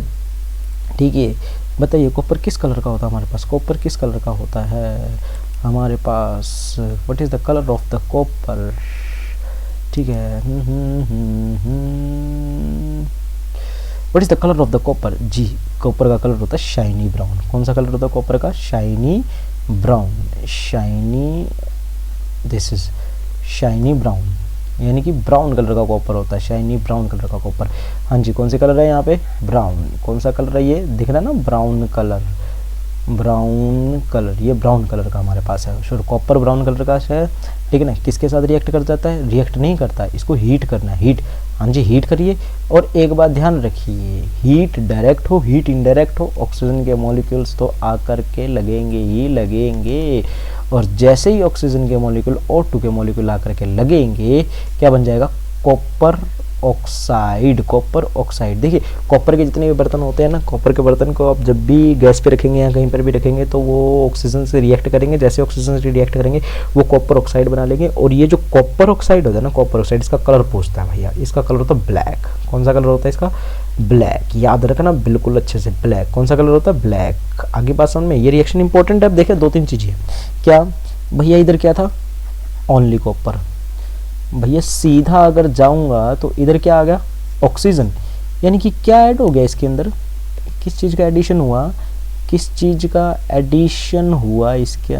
ठीक है बताइए कॉपर किस कलर का होता है हमारे पास, कॉपर किस कलर का होता है हमारे पास, what is the colour of the copper, ठीक है what is the colour of the copper, जी कॉपर का कलर होता है शाइनी ब्राउन, कौन सा कलर होता है कॉपर का, shiny brown, shiny, this is shiny brown, यानी कि ब्राउन कलर का कॉपर होता है, शाइनी ब्राउन कलर का कॉपर। हाँ जी कौन सी कलर है यहाँ पे, ब्राउन, कौन सा कलर है ये दिख रहा है ना, ब्राउन कलर, ब्राउन कलर, ये ब्राउन कलर का हमारे पास है, श्योर कॉपर ब्राउन कलर का है, ठीक है ना। किसके साथ रिएक्ट कर जाता है, रिएक्ट नहीं करता, इसको हीट करना है, हीट, हाँ जी हीट करिए। और एक बात ध्यान रखिए, हीट डायरेक्ट हो हीट इनडायरेक्ट हो, ऑक्सीजन के मॉलिक्यूल्स तो आकर के लगेंगे ही लगेंगे, और जैसे ही ऑक्सीजन के मॉलिक्यूल O2 के मॉलिक्यूल आकर के लगेंगे क्या बन जाएगा, कॉपर ऑक्साइड, कॉपर ऑक्साइड। देखिए कॉपर के जितने भी बर्तन होते हैं ना, कॉपर के बर्तन को आप जब भी गैस पे रखेंगे या कहीं पर भी रखेंगे तो वो ऑक्सीजन से रिएक्ट करेंगे, जैसे ऑक्सीजन से रिएक्ट करेंगे वो कॉपर ऑक्साइड बना लेंगे। और ये जो कॉपर ऑक्साइड होता है ना, कॉपर ऑक्साइड, इसका कलर पूछता है भैया, इसका कलर होता है ब्लैक, कौन सा कलर होता है इसका, ब्लैक, याद रखना बिल्कुल अच्छे से, ब्लैक, कौन सा कलर होता है, ब्लैक। आगे बात समझ में, ये रिएक्शन इंपॉर्टेंट है। अब देखिए 2-3 चीजें क्या भैया, इधर क्या था, ओनली कॉपर, भैया सीधा अगर जाऊंगा तो इधर क्या आ गया, ऑक्सीजन, यानी कि क्या ऐड हो गया इसके अंदर, किस चीज़ का एडिशन हुआ, किस चीज़ का एडिशन हुआ इसके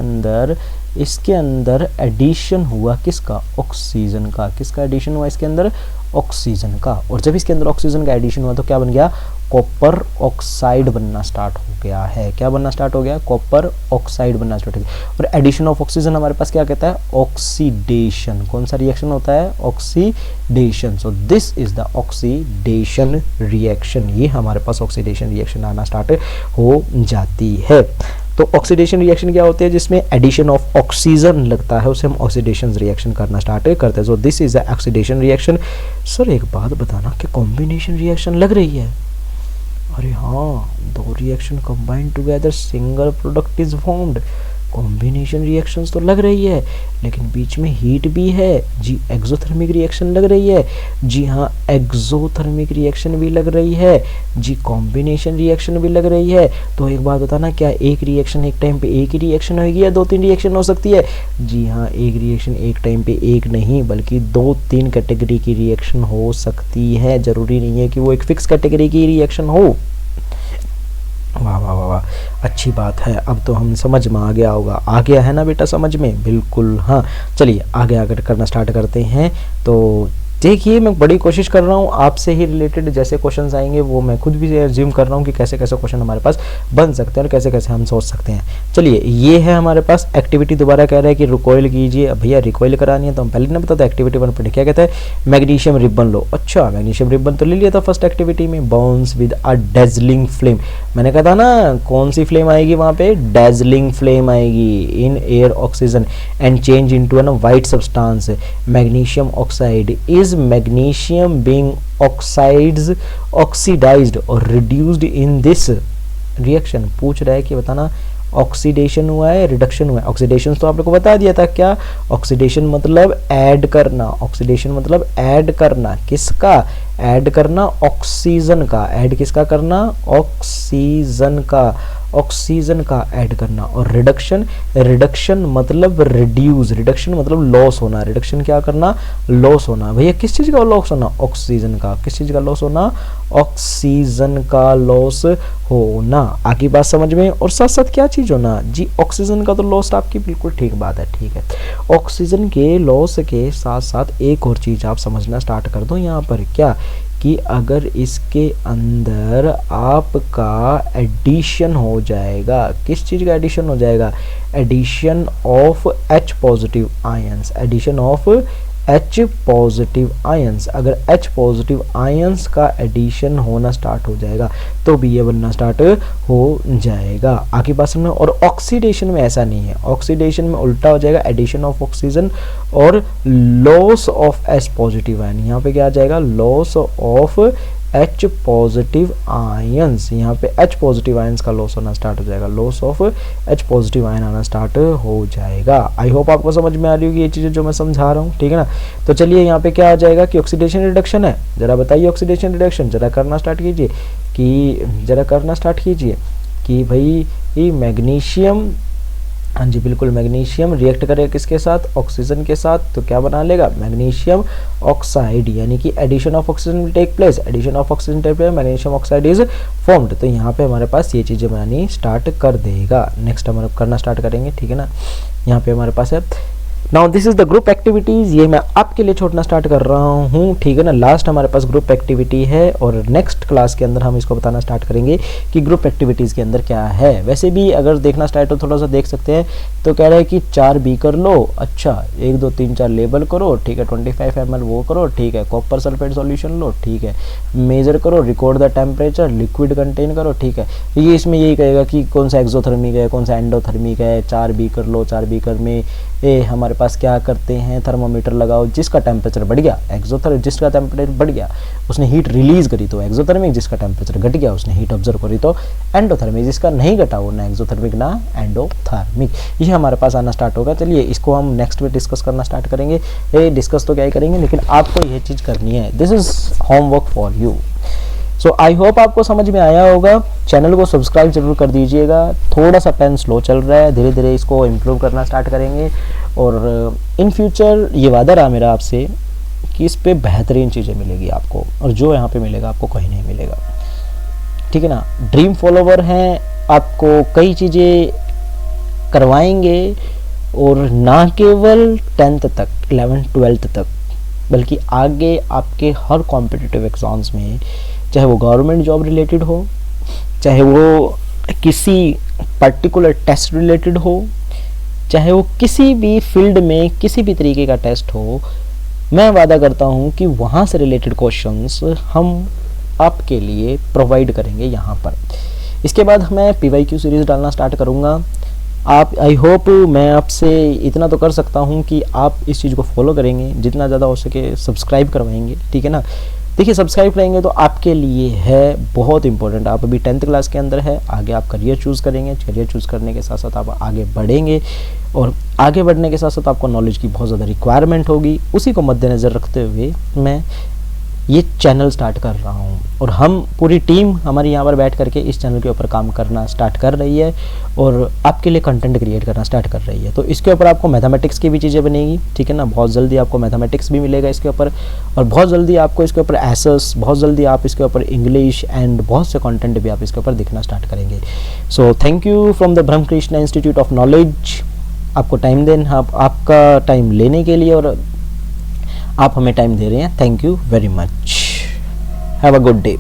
अंदर एडिशन हुआ किसका, ऑक्सीजन का। किसका एडिशन हुआ इसके अंदर, ऑक्सीजन का। और जब इसके अंदर ऑक्सीजन का एडिशन हुआ तो क्या बन गया, कॉपर ऑक्साइड बनना स्टार्ट हो गया है। क्या बनना स्टार्ट हो गया, कॉपर ऑक्साइड बनना स्टार्ट हो गया। और एडिशन ऑफ ऑक्सीजन हमारे पास क्या कहता है, ऑक्सीडेशन। कौन सा रिएक्शन होता है, oxidation. So this is the oxidation reaction. ये हमारे पास ऑक्सीडेशन रिएक्शन आना स्टार्ट हो जाती है। तो ऑक्सीडेशन रिएक्शन क्या होते हैं, जिसमें एडिशन ऑफ ऑक्सीजन लगता है, उसे हम ऑक्सीडेशन रिएक्शन करना स्टार्ट करते हैं। So this is the oxidation reaction. Sir एक बात बताना कि कॉम्बिनेशन रिएक्शन लग रही है। अरे हाँ, दो reaction combined together single product is formed. Combination reactions तो लग रही है, लेकिन बीच में हीट भी है जी। एक्सोथर्मिक रिएक्शन लग रही है जी, हाँ एक्सोथर्मिक रिएक्शन भी लग रही है जी, कॉम्बिनेशन रिएक्शन भी लग रही है। तो एक बात बताना, क्या एक रिएक्शन एक टाइम पे एक ही रिएक्शन होगी या 2-3 रिएक्शन हो सकती है? जी हाँ, एक रिएक्शन एक टाइम पे एक नहीं बल्कि 2-3 कैटेगरी की रिएक्शन हो सकती है। जरूरी नहीं है कि वो एक फिक्स कैटेगरी की रिएक्शन हो। वाह वाह वाह वाह, अच्छी बात है। अब तो हम समझ में आ गया होगा, आ गया है ना बेटा समझ में? बिल्कुल हाँ। चलिए आगे आगे करना स्टार्ट करते हैं। तो देखिए मैं बड़ी कोशिश कर रहा हूँ आपसे ही रिलेटेड जैसे क्वेश्चंस आएंगे वो मैं खुद भी एज्यूम कर रहा हूँ कि कैसे कैसे क्वेश्चन हमारे पास बन सकते हैं और कैसे कैसे हम सोच सकते हैं। चलिए ये है हमारे पास एक्टिविटी, दोबारा कह रहा है कि रिकॉइल कीजिए। अब भैया रिकॉइल करानी है तो हम पहले ना बताते एक्टिविटी 1 पर क्या कहता है, मैग्नीशियम रिबन लो। अच्छा मैग्नीशियम रिबन तो ले लिया था फर्स्ट एक्टिविटी में। Burns with a dazzling flame, मैंने कहा था ना कौन सी फ्लेम आएगी वहाँ पे, डेजलिंग फ्लेम आएगी in air oxygen and change into and white substance magnesium oxide is magnesium being oxidized or reduced in this reaction। पूछ रहा है कि बताना ऑक्सीडेशन हुआ है रिडक्शन हुआ है। ऑक्सीडेशन तो आप लोग को बता दिया था, क्या ऑक्सीडेशन मतलब ऐड करना, ऑक्सीडेशन मतलब ऐड करना, किसका ऐड करना, ऑक्सीजन का। ऐड किसका करना, ऑक्सीजन का, ऑक्सीजन का ऐड करना। और रिडक्शन, रिडक्शन मतलब रिड्यूस, रिडक्शन मतलब लॉस होना। रिडक्शन क्या करना, लॉस होना। भैया किस चीज का लॉस होना, ऑक्सीजन का। किस चीज का लॉस होना, ऑक्सीजन का लॉस होना। आगे बात समझ में? और साथ साथ क्या चीज होना जी, ऑक्सीजन का तो लॉस आपकी बिल्कुल ठीक बात है, ठीक है। ऑक्सीजन के लॉस के साथ साथ एक और चीज आप समझना स्टार्ट कर दो यहाँ पर, क्या कि अगर इसके अंदर आपका एडिशन हो जाएगा, किस चीज का एडिशन हो जाएगा, addition of H positive ions, addition of H positive ions. अगर H पॉजिटिव आयंस का एडिशन होना स्टार्ट हो जाएगा तो भी ये बनना स्टार्ट हो जाएगा। आगे बात समझ में? और ऑक्सीडेशन में ऐसा नहीं है, ऑक्सीडेशन में उल्टा हो जाएगा, एडिशन ऑफ ऑक्सीजन और loss of H positive ion. यहाँ पे क्या आ जाएगा, loss of H positive ions. यहाँ पे H पॉजिटिव आयंस का लॉस होना स्टार्ट हो जाएगा, loss of H positive ion आना स्टार्ट हो जाएगा। आई होप आपको समझ में आ रही होगी ये चीज़ें जो मैं समझा रहा हूँ, ठीक है ना। तो चलिए यहाँ पे क्या आ जाएगा कि ऑक्सीडेशन रिडक्शन है। जरा बताइए ऑक्सीडेशन रिडक्शन, जरा करना स्टार्ट कीजिए कि भाई ये मैग्नीशियम, हाँ जी बिल्कुल, मैग्नीशियम रिएक्ट करेगा किसके साथ, ऑक्सीजन के साथ, तो क्या बना लेगा, मैग्नीशियम ऑक्साइड। यानी कि addition of oxygen will take place, addition of oxygen take place, magnesium oxide is formed. तो यहाँ पे हमारे पास ये चीज़ें बनानी स्टार्ट कर देगा। नेक्स्ट हम करना स्टार्ट करेंगे, ठीक है ना। यहाँ पे हमारे पास है now this is the group activities, ये मैं आपके लिए छोड़ना स्टार्ट कर रहा हूँ, ठीक है ना। लास्ट हमारे पास ग्रुप एक्टिविटी है और नेक्स्ट क्लास के अंदर हम इसको बताना स्टार्ट करेंगे कि ग्रुप एक्टिविटीज के अंदर क्या है। वैसे भी अगर देखना स्टार्ट हो थोड़ा सा देख सकते हैं, तो कह रहा है कि 4 बीकर लो, अच्छा 1 2 3 4 लेबल करो, ठीक है, 25 ml वो करो, ठीक है, कॉपर सल्फेट सॉल्यूशन लो, ठीक है, मेजर करो, record the temperature, liquid contain करो, ठीक है। ये इसमें यही कहेगा कि कौन सा एक्सोथर्मिक है, कौन सा एंडोथर्मिक है। 4 बीकर लो, 4 बीकर में हमारे पास क्या करते हैं, थर्मोमीटर लगाओ, जिसका टेम्परेचर बढ़ गया एक्सोथर्मिक, जिसका टेम्परेचर बढ़ गया उसने हीट रिलीज करी तो एक्सोथर्मिक, जिसका टेम्परेचर घट गया उसने हीट ऑब्जर्व करी तो एंडोथर्मिक, जिसका नहीं घटा वो ना एक्सोथर्मिक ना एंडोथर्मिक। ये हमारे पास आना स्टार्ट होगा। चलिए इसको हम नेक्स्ट में डिस्कस करना स्टार्ट करेंगे। ये डिस्कस तो क्या ही करेंगे, लेकिन आपको ये चीज़ करनी है। This is homework for you. So I hope आपको समझ में आया होगा। चैनल को सब्सक्राइब जरूर कर दीजिएगा। थोड़ा सा पेन स्लो चल रहा है, धीरे धीरे इसको इम्प्रूव करना स्टार्ट करेंगे और इन फ्यूचर ये वादा रहा मेरा आपसे कि इस पे बेहतरीन चीज़ें मिलेगी आपको, और जो यहाँ पे मिलेगा आपको कहीं नहीं मिलेगा। ठीक है ना, ड्रीम फॉलोवर हैं, आपको कई चीज़ें करवाएंगे, और ना केवल 10th तक, 11th 12th तक, बल्कि आगे आपके हर कॉम्पिटिटिव एग्ज़ाम्स में, चाहे वो गवर्नमेंट जॉब रिलेटेड हो, चाहे वो किसी पर्टिकुलर टेस्ट रिलेटेड हो, चाहे वो किसी भी फील्ड में किसी भी तरीके का टेस्ट हो, मैं वादा करता हूँ कि वहाँ से रिलेटेड क्वेश्चंस हम आपके लिए प्रोवाइड करेंगे यहाँ पर। इसके बाद मैं PYQ सीरीज़ डालना स्टार्ट करूँगा। आप, आई होप मैं आपसे इतना तो कर सकता हूँ कि आप इस चीज़ को फॉलो करेंगे, जितना ज़्यादा हो सके सब्सक्राइब करवाएंगे, ठीक है ना। देखिए, सब्सक्राइब करेंगे तो आपके लिए है बहुत इंपॉर्टेंट। आप अभी 10th क्लास के अंदर है, आगे आप करियर चूज़ करेंगे, करियर चूज़ करने के साथ साथ आप आगे बढ़ेंगे, और आगे बढ़ने के साथ साथ आपको नॉलेज की बहुत ज़्यादा रिक्वायरमेंट होगी। उसी को मद्देनज़र रखते हुए मैं ये चैनल स्टार्ट कर रहा हूँ, और हम पूरी टीम हमारी यहाँ पर बैठ करके इस चैनल के ऊपर काम करना स्टार्ट कर रही है, और आपके लिए कंटेंट क्रिएट करना स्टार्ट कर रही है। तो इसके ऊपर आपको मैथमेटिक्स की भी चीज़ें बनेगी, ठीक है ना, बहुत जल्दी आपको मैथमेटिक्स भी मिलेगा इसके ऊपर, और बहुत जल्दी आपको इसके ऊपर एसेस, बहुत जल्दी आप इसके ऊपर इंग्लिश एंड बहुत से कंटेंट भी आप इसके ऊपर दिखना स्टार्ट करेंगे। So thank you from the Brahma Krishna institute of knowledge, आपको टाइम देना, आपका टाइम लेने के लिए, और आप हमें टाइम दे रहे हैं। Thank you very much, have a good day.